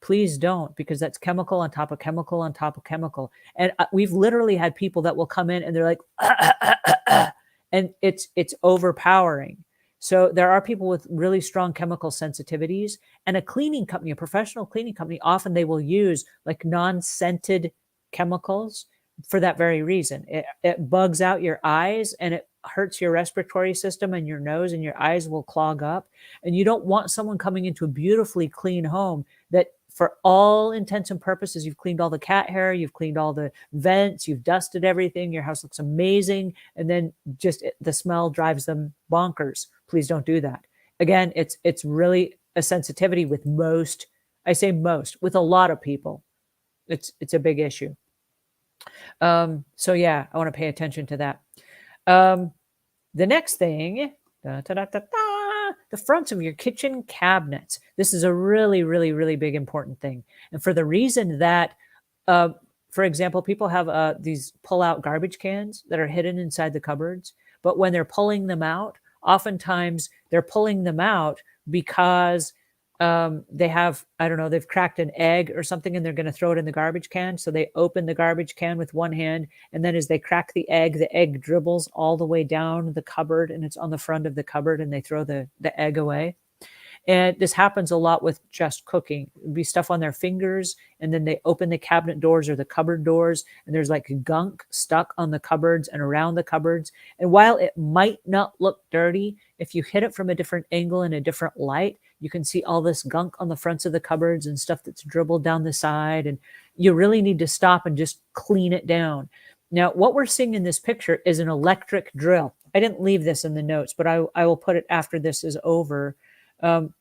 Speaker 1: Please don't, because that's chemical on top of chemical on top of chemical. And we've literally had people that will come in and they're like, and it's overpowering. So there are people with really strong chemical sensitivities, and a cleaning company, a professional cleaning company, often they will use like non-scented chemicals for that very reason. It bugs out your eyes and it hurts your respiratory system and your nose, and your eyes will clog up. And you don't want someone coming into a beautifully clean home that for all intents and purposes, you've cleaned all the cat hair, you've cleaned all the vents, you've dusted everything, your house looks amazing, and then just the smell drives them bonkers. Please don't do that. Again, it's really a sensitivity with most, I say most, with a lot of people. It's a big issue. So yeah, I want to pay attention to that. The next thing, the fronts of your kitchen cabinets. This is a really, really, really big important thing. And for the reason that, for example, people have these pull-out garbage cans that are hidden inside the cupboards. But when they're pulling them out, oftentimes they're pulling them out because they have, I don't know, they've cracked an egg or something and they're going to throw it in the garbage can. So they open the garbage can with one hand. And then as they crack the egg dribbles all the way down the cupboard and it's on the front of the cupboard and they throw the egg away. And this happens a lot with just cooking. It'd be stuff on their fingers, and then they open the cabinet doors or the cupboard doors, and there's like gunk stuck on the cupboards and around the cupboards. And while it might not look dirty, if you hit it from a different angle and a different light, you can see all this gunk on the fronts of the cupboards and stuff that's dribbled down the side. And you really need to stop and just clean it down. Now, what we're seeing in this picture is an electric drill. I didn't leave this in the notes, but I will put it after this is over.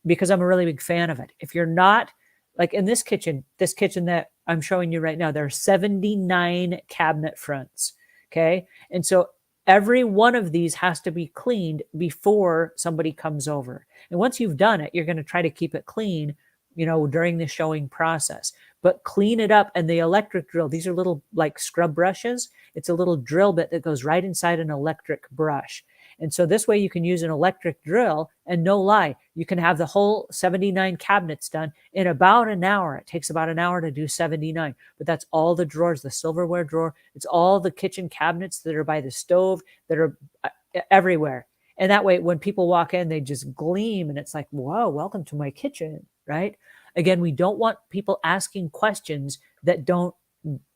Speaker 1: Because I'm a really big fan of it. If you're not, like in this kitchen that I'm showing you right now, there are 79 cabinet fronts, okay? And so every one of these has to be cleaned before somebody comes over. And once you've done it, you're going to try to keep it clean, during the showing process. But clean it up. And the electric drill, these are little like scrub brushes. It's a little drill bit that goes right inside an electric brush. And so this way you can use an electric drill, and no lie, you can have the whole 79 cabinets done in about an hour. It takes about an hour to do 79, but that's all the drawers, the silverware drawer. It's all the kitchen cabinets that are by the stove that are everywhere. And that way, when people walk in, they just gleam and it's like, whoa, welcome to my kitchen, right? Again, we don't want people asking questions that don't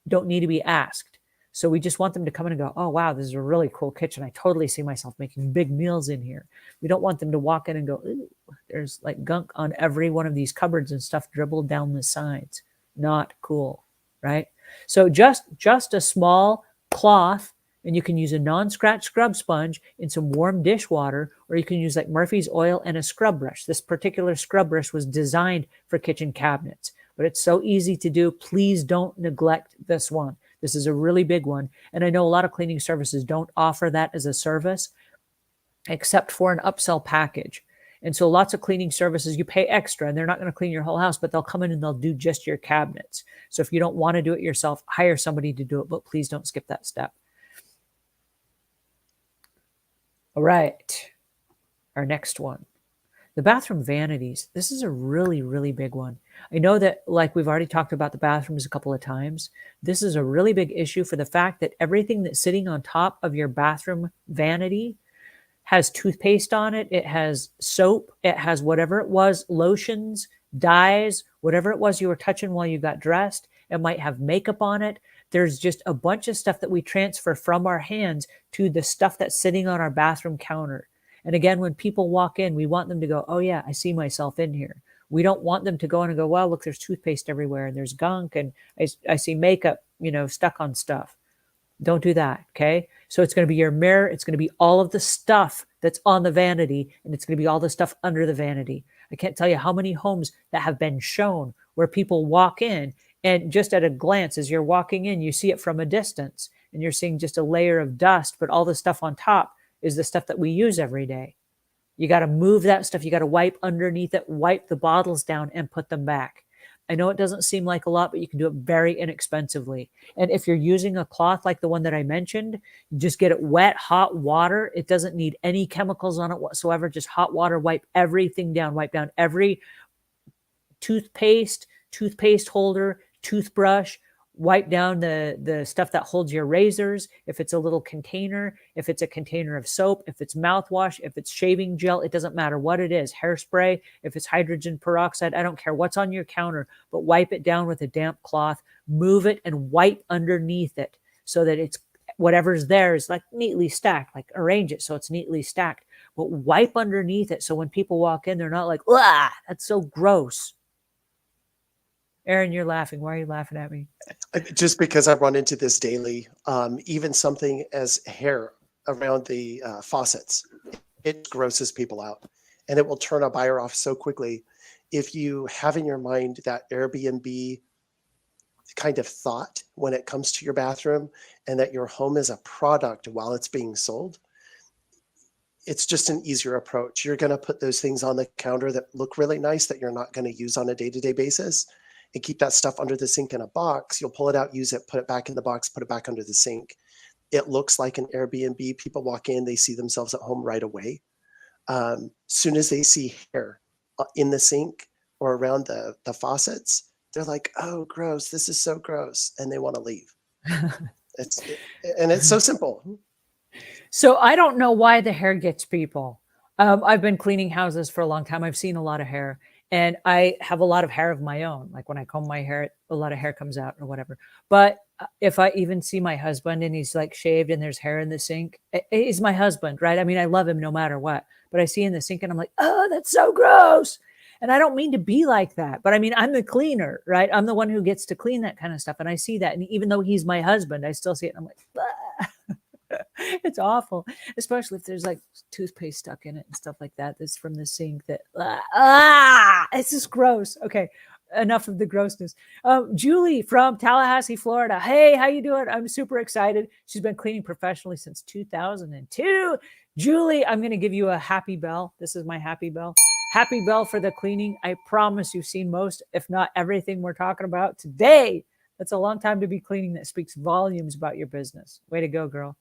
Speaker 1: need to be asked. So we just want them to come in and go, oh, wow, this is a really cool kitchen. I totally see myself making big meals in here. We don't want them to walk in and go, ooh, there's like gunk on every one of these cupboards and stuff dribbled down the sides. Not cool, right? So just a small cloth, and you can use a non-scratch scrub sponge in some warm dishwater, or you can use like Murphy's oil and a scrub brush. This particular scrub brush was designed for kitchen cabinets, but it's so easy to do. Please don't neglect this one. This is a really big one. And I know a lot of cleaning services don't offer that as a service, except for an upsell package. And so lots of cleaning services, you pay extra and they're not going to clean your whole house, but they'll come in and they'll do just your cabinets. So if you don't want to do it yourself, hire somebody to do it, but please don't skip that step. All right. Our next one. The bathroom vanities. This is a really, really big one. I know that, like we've already talked about the bathrooms a couple of times, this is a really big issue for the fact that everything that's sitting on top of your bathroom vanity has toothpaste on it. It has soap. It has whatever it was, lotions, dyes, whatever it was you were touching while you got dressed. It might have makeup on it. There's just a bunch of stuff that we transfer from our hands to the stuff that's sitting on our bathroom counter. And again, when people walk in, we want them to go, oh yeah, I see myself in here. We don't want them to go in and go, wow, look, there's toothpaste everywhere and there's gunk and I see makeup, stuck on stuff. Don't do that, okay? So it's going to be your mirror. It's going to be all of the stuff that's on the vanity, and it's going to be all the stuff under the vanity. I can't tell you how many homes that have been shown where people walk in And just at a glance, as you're walking in, you see it from a distance and you're seeing just a layer of dust, but all the stuff on top is the stuff that we use every day. You got to move that stuff. You got to wipe underneath it, wipe the bottles down and put them back. I know it doesn't seem like a lot, but you can do it very inexpensively. And if you're using a cloth like the one that I mentioned, just get it wet, hot water. It doesn't need any chemicals on it whatsoever. Just hot water, wipe everything down, wipe down every toothpaste holder, toothbrush, wipe down the stuff that holds your razors. If it's a little container, if it's a container of soap, if it's mouthwash, if it's shaving gel, it doesn't matter what it is. Hairspray, if it's hydrogen peroxide, I don't care what's on your counter, but wipe it down with a damp cloth, move it and wipe underneath it so that it's whatever's there is like neatly stacked, like arrange it so it's neatly stacked, but wipe underneath it. So when people walk in, they're not like, ah, that's so gross. Aaron, you're laughing. Why are you laughing at me?
Speaker 2: Just because I run into this daily, even something as hair around the faucets, it grosses people out and it will turn a buyer off so quickly. If you have in your mind that Airbnb kind of thought when it comes to your bathroom and that your home is a product while it's being sold, it's just an easier approach. You're going to put those things on the counter that look really nice that you're not going to use on a day-to-day basis and keep that stuff under the sink in a box. You'll pull it out, use it, put it back in the box, put it back under the sink. It looks like an Airbnb. People walk in, they see themselves at home right away. Soon as they see hair in the sink or around the faucets, they're like, oh, gross, this is so gross. And they want to leave. It's so simple.
Speaker 1: So I don't know why the hair gets people. I've been cleaning houses for a long time. I've seen a lot of hair. And I have a lot of hair of my own. Like when I comb my hair, a lot of hair comes out or whatever. But if I even see my husband and he's like shaved and there's hair in the sink, he's my husband, right? I mean, I love him no matter what. But I see in the sink and I'm like, oh, that's so gross. And I don't mean to be like that. But I mean, I'm the cleaner, right? I'm the one who gets to clean that kind of stuff. And I see that. And even though he's my husband, I still see it. And I'm like, ah. It's awful, especially if there's like toothpaste stuck in it and stuff like that. That's from the sink. It's just gross. Okay, enough of the grossness. Julie from Tallahassee, Florida. Hey, how you doing? I'm super excited. She's been cleaning professionally since 2002. Julie, I'm going to give you a happy bell. This is my happy bell. Happy bell for the cleaning. I promise you've seen most, if not everything we're talking about today. That's a long time to be cleaning. That speaks volumes about your business. Way to go, girl.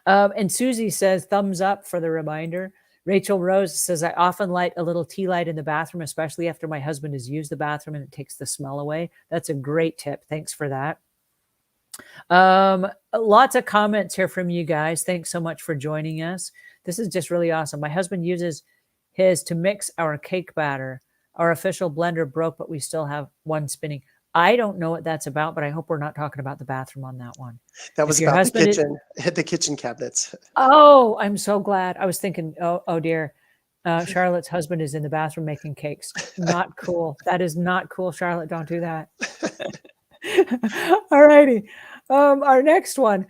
Speaker 1: And Susie says, thumbs up for the reminder. Rachel Rose says, I often light a little tea light in the bathroom, especially after my husband has used the bathroom and it takes the smell away. That's a great tip. Thanks for that. Lots of comments here from you guys. Thanks so much for joining us. This is just really awesome. My husband uses his to mix our cake batter. Our official blender broke, but we still have one spinning. I don't know what that's about, but I hope we're not talking about the bathroom on that one.
Speaker 2: That was about the kitchen, the kitchen cabinets.
Speaker 1: Oh, I'm so glad. I was thinking, oh dear, Charlotte's husband is in the bathroom making cakes. Not cool. That is not cool, Charlotte. Don't do that. All righty. Our next one,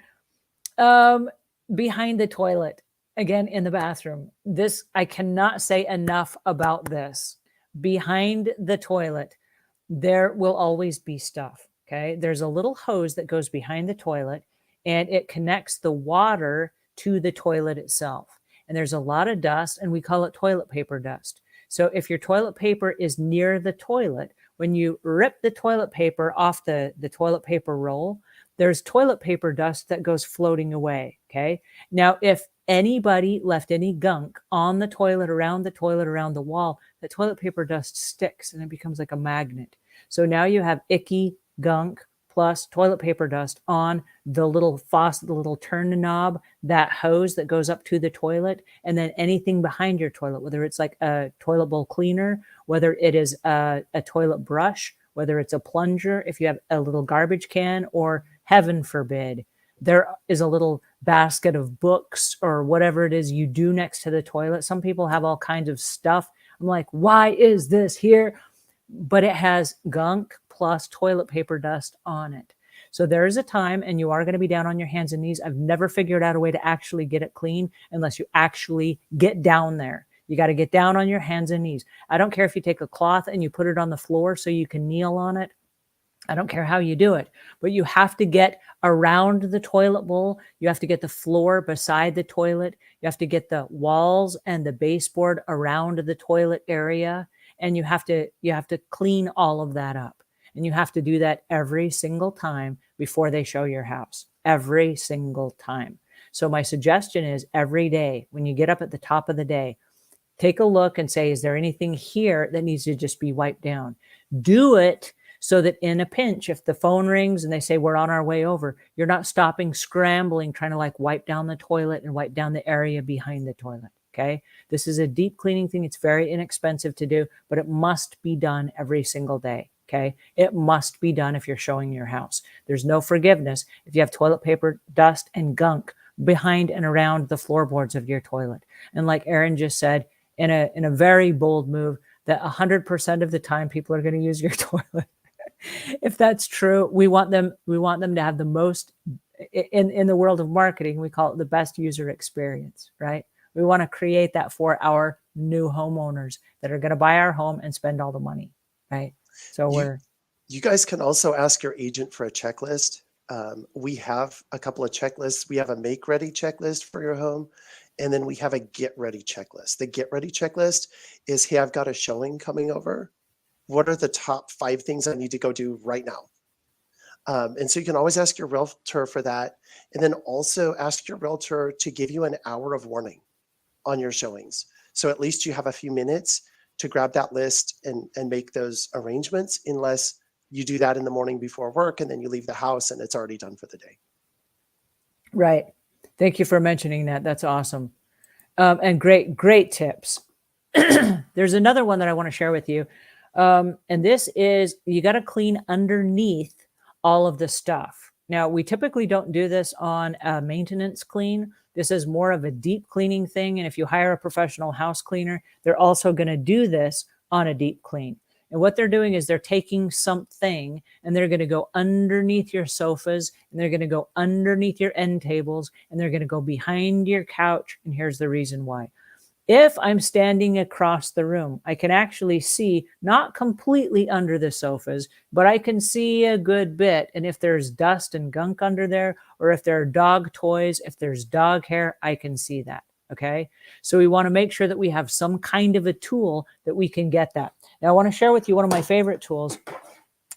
Speaker 1: behind the toilet, again in the bathroom. This, I cannot say enough about this. Behind the toilet, there will always be stuff. Okay. There's a little hose that goes behind the toilet and it connects the water to the toilet itself. And there's a lot of dust and we call it toilet paper dust. So if your toilet paper is near the toilet, when you rip the toilet paper off the toilet paper roll, there's toilet paper dust that goes floating away. Okay. Now, if anybody left any gunk on the toilet, around the wall, the toilet paper dust sticks and it becomes like a magnet. So now you have icky gunk plus toilet paper dust on the little faucet, the little turn knob, that hose that goes up to the toilet, and then anything behind your toilet, whether it's like a toilet bowl cleaner, whether it is a toilet brush, whether it's a plunger, if you have a little garbage can, or heaven forbid, there is a little basket of books or whatever it is you do next to the toilet. Some people have all kinds of stuff. I'm like, why is this here? But it has gunk plus toilet paper dust on it. So there is a time, and you are going to be down on your hands and knees. I've never figured out a way to actually get it clean unless you actually get down there. You got to get down on your hands and knees. I don't care if you take a cloth and you put it on the floor so you can kneel on it. I don't care how you do it, but you have to get around the toilet bowl. You have to get the floor beside the toilet. You have to get the walls and the baseboard around the toilet area. And you have to clean all of that up. And you have to do that every single time before they show your house, every single time. So my suggestion is every day when you get up at the top of the day, take a look and say, is there anything here that needs to just be wiped down? Do it so that in a pinch, if the phone rings and they say, we're on our way over, you're not stopping, scrambling, trying to like wipe down the toilet and wipe down the area behind the toilet. Okay. This is a deep cleaning thing. It's very inexpensive to do, but it must be done every single day. Okay. It must be done if you're showing your house. There's no forgiveness if you have toilet paper, dust, and gunk behind and around the floorboards of your toilet. And like Erin just said, in a very bold move, that 100% of the time people are going to use your toilet. If that's true, we want them to have the most, in the world of marketing, we call it the best user experience, right? We want to create that for our new homeowners that are going to buy our home and spend all the money, right? So
Speaker 2: You you guys can also ask your agent for a checklist. We have a couple of checklists. We have a make ready checklist for your home, and then we have a get ready checklist. The get ready checklist is, hey, I've got a showing coming over. What are the top 5 things I need to go do right now? And so you can always ask your realtor for that. And then also ask your realtor to give you an hour of warning on your showings. So at least you have a few minutes to grab that list and make those arrangements, unless you do that in the morning before work and then you leave the house and it's already done for the day.
Speaker 1: right. Thank you for mentioning that. That's awesome. And great tips. There's another one that I want to share with you. And this is, you got to clean underneath all of the stuff. Now, we typically don't do this on a maintenance clean. This is more of a deep cleaning thing. And if you hire a professional house cleaner, they're also going to do this on a deep clean. And what they're doing is they're taking something and they're going to go underneath your sofas, and they're going to go underneath your end tables, and they're going to go behind your couch. And here's the reason why. If I'm standing across the room, I can actually see, not completely under the sofas, but I can see a good bit. And if there's dust and gunk under there, or if there are dog toys, if there's dog hair, I can see that. Okay. So we want to make sure that we have some kind of a tool that we can get that. Now, I want to share with you one of my favorite tools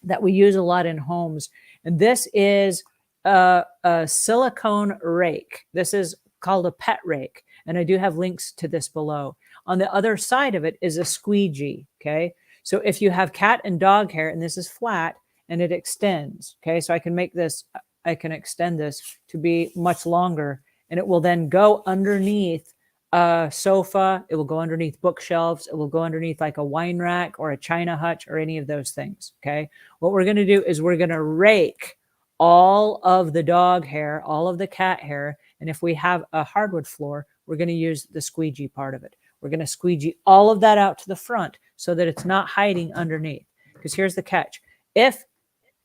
Speaker 1: that we use a lot in homes. And this is a silicone rake. This is called a pet rake. And I do have links to this below. On the other side of it is a squeegee, okay? So if you have cat and dog hair, and this is flat, and it extends, okay? So I can extend this to be much longer, and it will then go underneath a sofa. It will go underneath bookshelves. It will go underneath like a wine rack or a china hutch or any of those things, okay? What we're gonna do is we're gonna rake all of the dog hair, all of the cat hair, and if we have a hardwood floor, we're going to use the squeegee part of it. We're going to squeegee all of that out to the front so that it's not hiding underneath. Because here's the catch. If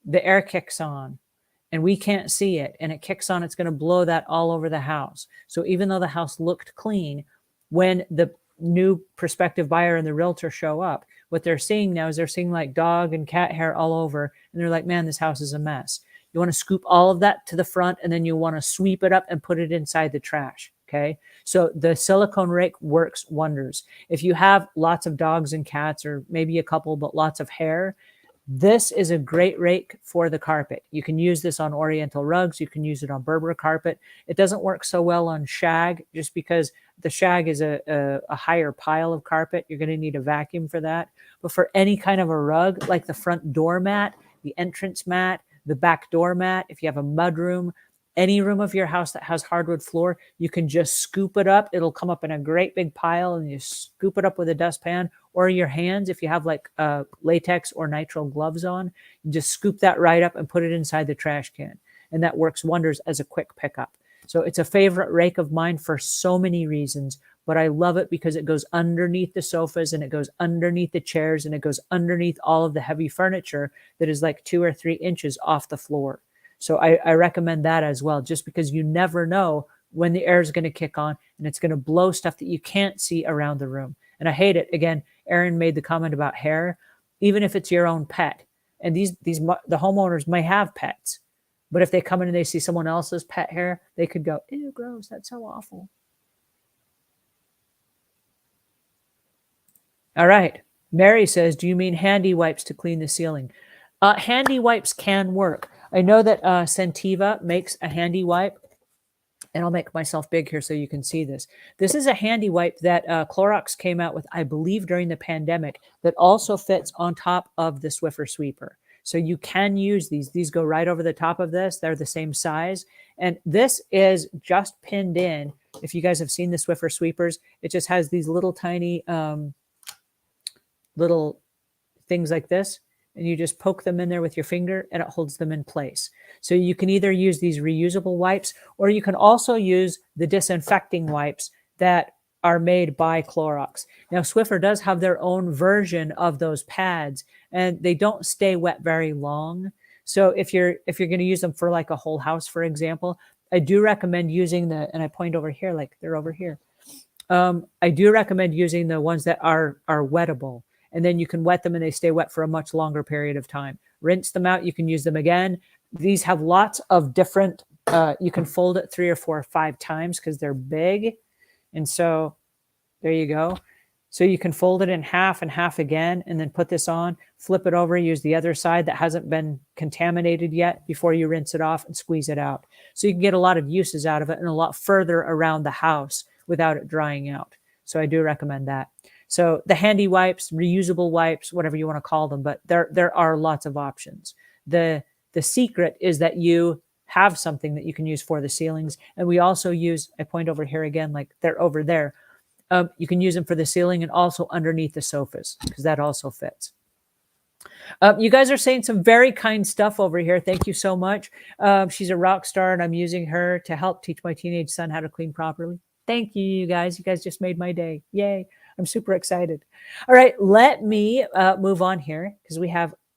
Speaker 1: the air kicks on and we can't see it and it kicks on, it's going to blow that all over the house. So even though the house looked clean, when the new prospective buyer and the realtor show up, what they're seeing now is they're seeing like dog and cat hair all over. And they're like, man, this house is a mess. You want to scoop all of that to the front, and then you want to sweep it up and put it inside the trash. Okay. So the silicone rake works wonders. If you have lots of dogs and cats, or maybe a couple, but lots of hair, this is a great rake for the carpet. You can use this on oriental rugs. You can use it on Berber carpet. It doesn't work so well on shag, just because the shag is a higher pile of carpet. You're going to need a vacuum for that. But for any kind of a rug, like the front door mat, the entrance mat, the back door mat, if you have a mud room, any room of your house that has hardwood floor, you can just scoop it up. It'll come up in a great big pile, and you scoop it up with a dustpan, or your hands. If you have like latex or nitrile gloves on, you just scoop that right up and put it inside the trash can. And that works wonders as a quick pickup. So it's a favorite rake of mine for so many reasons, but I love it because it goes underneath the sofas, and it goes underneath the chairs, and it goes underneath all of the heavy furniture that is like 2 or 3 inches off the floor. So I recommend that as well, just because you never know when the air is going to kick on, and it's going to blow stuff that you can't see around the room. And I hate it. Again, Erin made the comment about hair. Even if it's your own pet, And the homeowners might have pets, but if they come in and they see someone else's pet hair, they could go, ew, gross, that's so awful. All right. Mary says, do you mean handy wipes to clean the ceiling? Handy wipes can work. I know that Scentiva makes a handy wipe, and I'll make myself big here so you can see this. This is a handy wipe that Clorox came out with, I believe, during the pandemic, that also fits on top of the Swiffer sweeper. So you can use these. These go right over the top of this. They're the same size. And this is just pinned in. If you guys have seen the Swiffer sweepers, it just has these little tiny little things like this, and you just poke them in there with your finger and it holds them in place. So you can either use these reusable wipes, or you can also use the disinfecting wipes that are made by Clorox. Now, Swiffer does have their own version of those pads, and they don't stay wet very long. So if you're going to use them for like a whole house, for example, I do recommend using and I point over here, like they're over here. I do recommend using the ones that are wettable, and then you can wet them and they stay wet for a much longer period of time. Rinse them out. You can use them again. These have lots of different, you can fold it 3 or 4 or 5 times because they're big. And so there you go. So you can fold it in half and half again, and then put this on, flip it over, use the other side that hasn't been contaminated yet before you rinse it off, and squeeze it out. So you can get a lot of uses out of it and a lot further around the house without it drying out. So I do recommend that. So the handy wipes, reusable wipes, whatever you want to call them, but there are lots of options. The secret is that you have something that you can use for the ceilings. And we also use, I point over here again, like they're over there. You can use them for the ceiling and also underneath the sofas, because that also fits. You guys are saying some very kind stuff over here. Thank you so much. She's a rock star, and I'm using her to help teach my teenage son how to clean properly. Thank you, you guys. You guys just made my day. Yay. I'm super excited. All right, let me move on here, because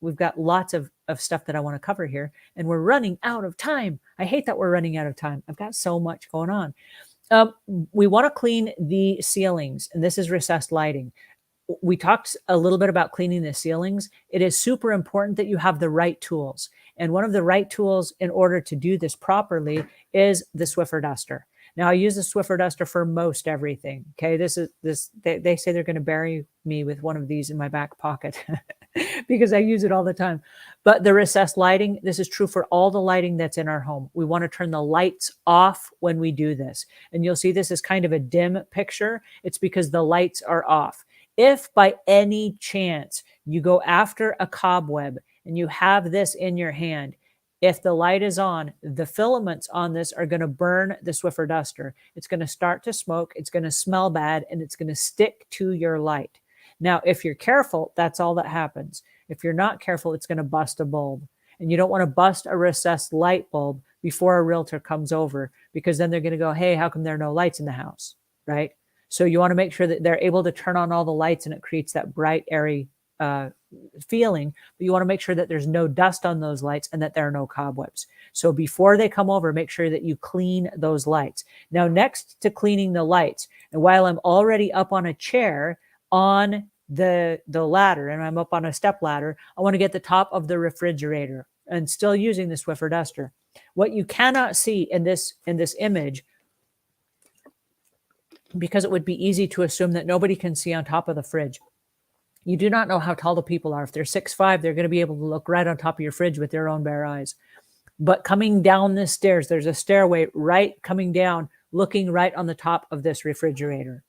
Speaker 1: we've got lots of stuff that I want to cover here, and we're running out of time. I hate that we're running out of time. I've got so much going on. We want to clean the ceilings, and this is recessed lighting. We talked a little bit about cleaning the ceilings. It is super important that you have the right tools. And one of the right tools in order to do this properly is the Swiffer duster. Now, I use the Swiffer duster for most everything. Okay, they say they're going to bury me with one of these in my back pocket because I use it all the time. But the recessed lighting, this is true for all the lighting that's in our home. We want to turn the lights off when we do this. And you'll see this is kind of a dim picture. It's because the lights are off. If by any chance you go after a cobweb and you have this in your hand, if the light is on, the filaments on this are going to burn the Swiffer duster. It's going to start to smoke, it's going to smell bad, and it's going to stick to your light. Now, if you're careful, that's all that happens. If you're not careful, it's going to bust a bulb. And you don't want to bust a recessed light bulb before a realtor comes over, because then they're going to go, hey, how come there are no lights in the house, right? So you want to make sure that they're able to turn on all the lights and it creates that bright, airy feeling, but you want to make sure that there's no dust on those lights and that there are no cobwebs. So before they come over, make sure that you clean those lights. Now, next to cleaning the lights, and while I'm already up on a chair on the ladder, and I'm up on a step ladder, I want to get the top of the refrigerator, and still using the Swiffer duster. What you cannot see in this image, because it would be easy to assume that nobody can see on top of the fridge. You do not know how tall the people are. If they're 6'5", they're going to be able to look right on top of your fridge with their own bare eyes. But coming down the stairs, there's a stairway right coming down, looking right on the top of this refrigerator.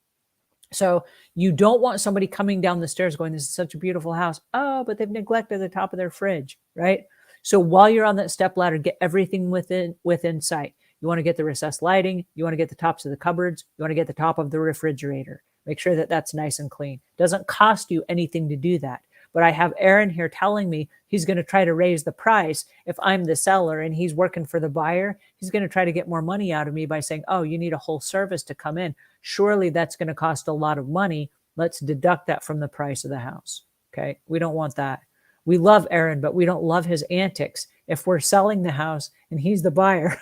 Speaker 1: So you don't want somebody coming down the stairs going, this is such a beautiful house. Oh, but they've neglected the top of their fridge, right? So while you're on that step ladder, get everything within sight. You want to get the recessed lighting. You want to get the tops of the cupboards. You want to get the top of the refrigerator. Make sure that that's nice and clean. It doesn't cost you anything to do that. But I have Aaron here telling me he's going to try to raise the price. If I'm the seller and he's working for the buyer, he's going to try to get more money out of me by saying, oh, you need a whole service to come in. Surely that's going to cost a lot of money. Let's deduct that from the price of the house. Okay, we don't want that. We love Aaron, but we don't love his antics if we're selling the house and he's the buyer.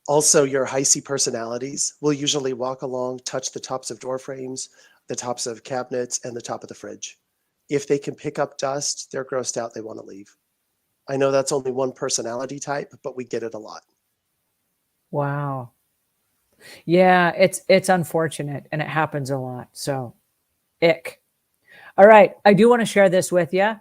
Speaker 2: Also, your high-C personalities will usually walk along, touch the tops of door frames, the tops of cabinets, and the top of the fridge. If they can pick up dust, they're grossed out, they want to leave. I know that's only one personality type, but we get it a lot.
Speaker 1: Wow. Yeah, it's unfortunate and it happens a lot. So, ick. All right, I do want to share this with you.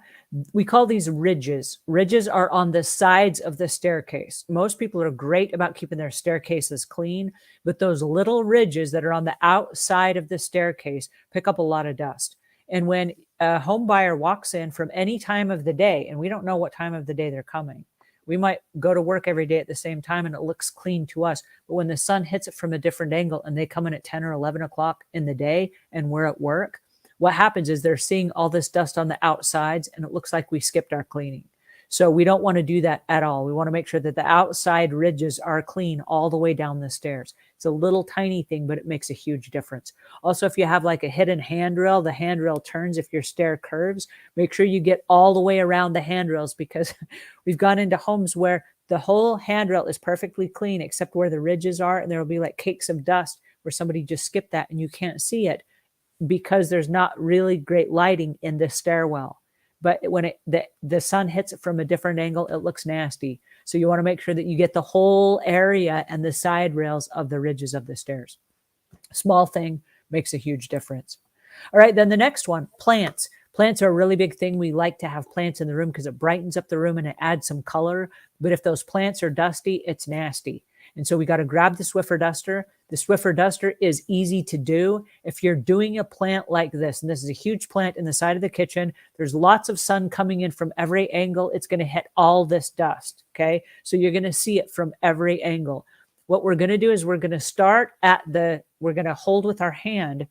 Speaker 1: We call these ridges. Ridges are on the sides of the staircase. Most people are great about keeping their staircases clean, but those little ridges that are on the outside of the staircase pick up a lot of dust. And when a home buyer walks in from any time of the day, and we don't know what time of the day they're coming, we might go to work every day at the same time and it looks clean to us. But when the sun hits it from a different angle and they come in at 10 or 11 o'clock in the day and we're at work, what happens is they're seeing all this dust on the outsides and it looks like we skipped our cleaning. So we don't want to do that at all. We want to make sure that the outside ridges are clean all the way down the stairs. It's a little tiny thing, but it makes a huge difference. Also, if you have like a hidden handrail, the handrail turns if your stair curves, make sure you get all the way around the handrails, because we've gone into homes where the whole handrail is perfectly clean except where the ridges are, and there will be like cakes of dust where somebody just skipped that and you can't see it because there's not really great lighting in the stairwell. But when the sun hits it from a different angle, it looks nasty. So you want to make sure that you get the whole area and the side rails of the ridges of the stairs. Small thing makes a huge difference. All right, then the next one, plants. Plants are a really big thing. We like to have plants in the room because it brightens up the room and it adds some color. But if those plants are dusty, it's nasty. And so we got to grab the Swiffer duster. The Swiffer duster is easy to do. If you're doing a plant like this, and this is a huge plant in the side of the kitchen, there's lots of sun coming in from every angle. It's going to hit all this dust, okay? So you're going to see it from every angle. What we're going to do is we're going to start at we're going to hold with our hand.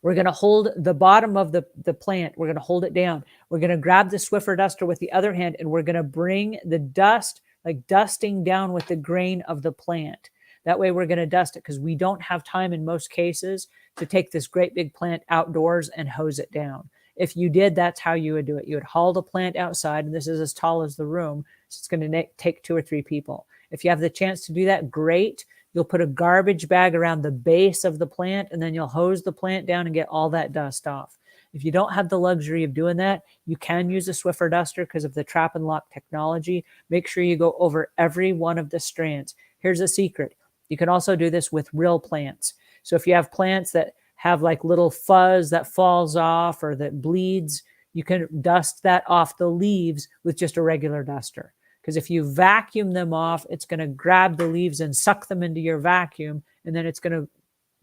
Speaker 1: We're going to hold the bottom of the plant. We're going to hold it down. We're going to grab the Swiffer duster with the other hand, and we're going to bring the dust, like dusting down with the grain of the plant. That way we're going to dust it because we don't have time in most cases to take this great big plant outdoors and hose it down. If you did, that's how you would do it. You would haul the plant outside, and this is as tall as the room, so it's going to take 2 or 3 people. If you have the chance to do that, great. You'll put a garbage bag around the base of the plant, and then you'll hose the plant down and get all that dust off. If you don't have the luxury of doing that, you can use a Swiffer duster because of the trap and lock technology. Make sure you go over every one of the strands. Here's a secret. You can also do this with real plants. So if you have plants that have like little fuzz that falls off or that bleeds, you can dust that off the leaves with just a regular duster. Because if you vacuum them off, it's going to grab the leaves and suck them into your vacuum, and then it's going to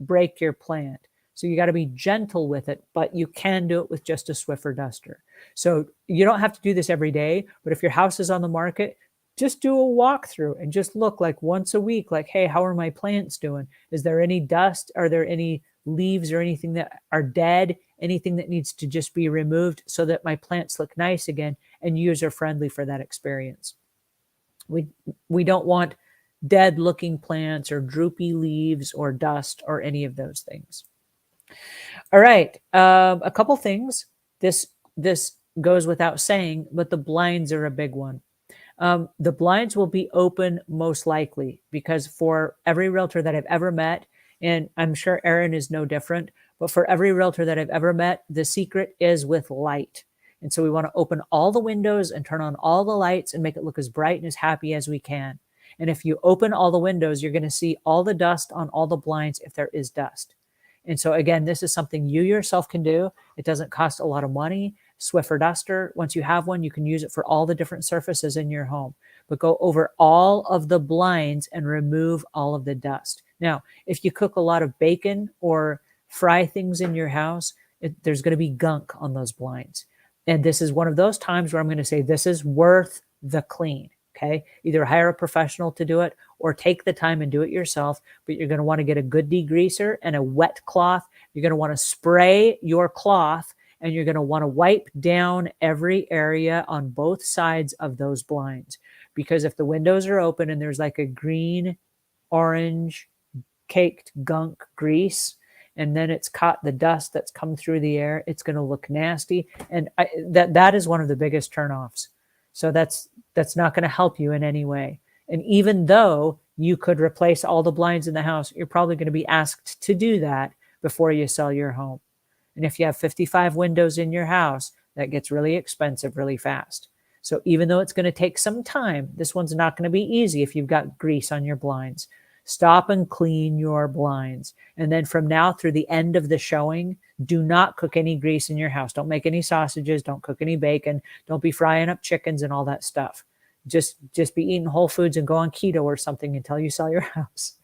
Speaker 1: break your plant. So you got to be gentle with it, but you can do it with just a Swiffer duster. So you don't have to do this every day, but if your house is on the market, just do a walkthrough and just look like once a week, like, hey, how are my plants doing? Is there any dust? Are there any leaves or anything that are dead? Anything that needs to just be removed so that my plants look nice again and user friendly for that experience. We don't want dead looking plants or droopy leaves or dust or any of those things. All right, a couple things. This goes without saying, but the blinds are a big one. The blinds will be open most likely because for every realtor that I've ever met, and I'm sure Erin is no different, but for every realtor that I've ever met, the secret is with light. And so we want to open all the windows and turn on all the lights and make it look as bright and as happy as we can. And if you open all the windows, you're going to see all the dust on all the blinds if there is dust. And so again, this is something you yourself can do. It doesn't cost a lot of money. Swiffer duster, once you have one, you can use it for all the different surfaces in your home. But go over all of the blinds and remove all of the dust. Now, if you cook a lot of bacon or fry things in your house, there's going to be gunk on those blinds. And this is one of those times where I'm going to say this is worth the clean. Okay, either hire a professional to do it or take the time and do it yourself. But you're going to want to get a good degreaser and a wet cloth. You're going to want to spray your cloth, and you're going to want to wipe down every area on both sides of those blinds. Because if the windows are open and there's like a green, orange, caked gunk grease, and then it's caught the dust that's come through the air, it's going to look nasty. And that is one of the biggest turnoffs. So that's not going to help you in any way. And even though you could replace all the blinds in the house, you're probably going to be asked to do that before you sell your home. And if you have 55 windows in your house, that gets really expensive really fast. So even though it's going to take some time, this one's not going to be easy if you've got grease on your blinds. Stop and clean your blinds. And then from now through the end of the showing, do not cook any grease in your house. Don't make any sausages. Don't cook any bacon. Don't be frying up chickens and all that stuff. Just be eating whole foods and go on keto or something until you sell your house.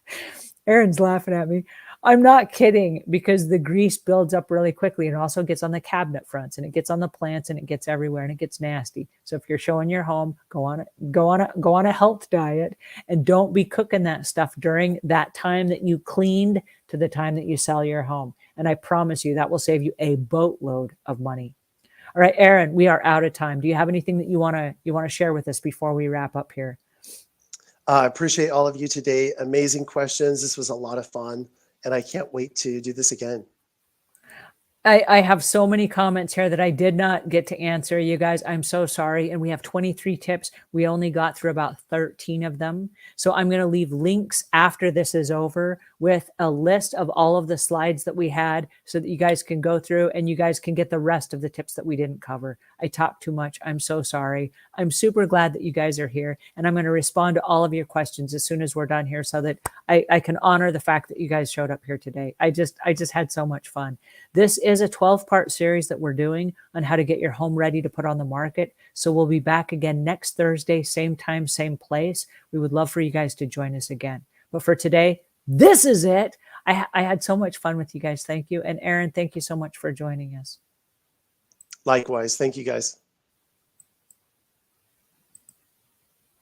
Speaker 1: Aaron's laughing at me. I'm not kidding, because the grease builds up really quickly and also gets on the cabinet fronts and it gets on the plants and it gets everywhere and it gets nasty. So if you're showing your home, go on a health diet and don't be cooking that stuff during that time that you cleaned to the time that you sell your home. And I promise you that will save you a boatload of money. All right, Aaron, we are out of time. Do you have anything that you want to share with us before we wrap up here?
Speaker 2: I appreciate all of you today. Amazing questions. This was a lot of fun, and I can't wait to do this again.
Speaker 1: I have so many comments here that I did not get to answer, you guys. I'm so sorry. And we have 23 tips. We only got through about 13 of them. So I'm going to leave links after this is over with a list of all of the slides that we had so that you guys can go through and you guys can get the rest of the tips that we didn't cover. I talked too much. I'm so sorry. I'm super glad that you guys are here. And I'm going to respond to all of your questions as soon as we're done here so that I can honor the fact that you guys showed up here today. I just had so much fun. This is a 12-part series that we're doing on how to get your home ready to put on the market. So we'll be back again next Thursday, same time, same place. We would love for you guys to join us again. But for today, this is it. I had so much fun with you guys. Thank you. And Aaron, thank you so much for joining us.
Speaker 2: Likewise. Thank you, guys.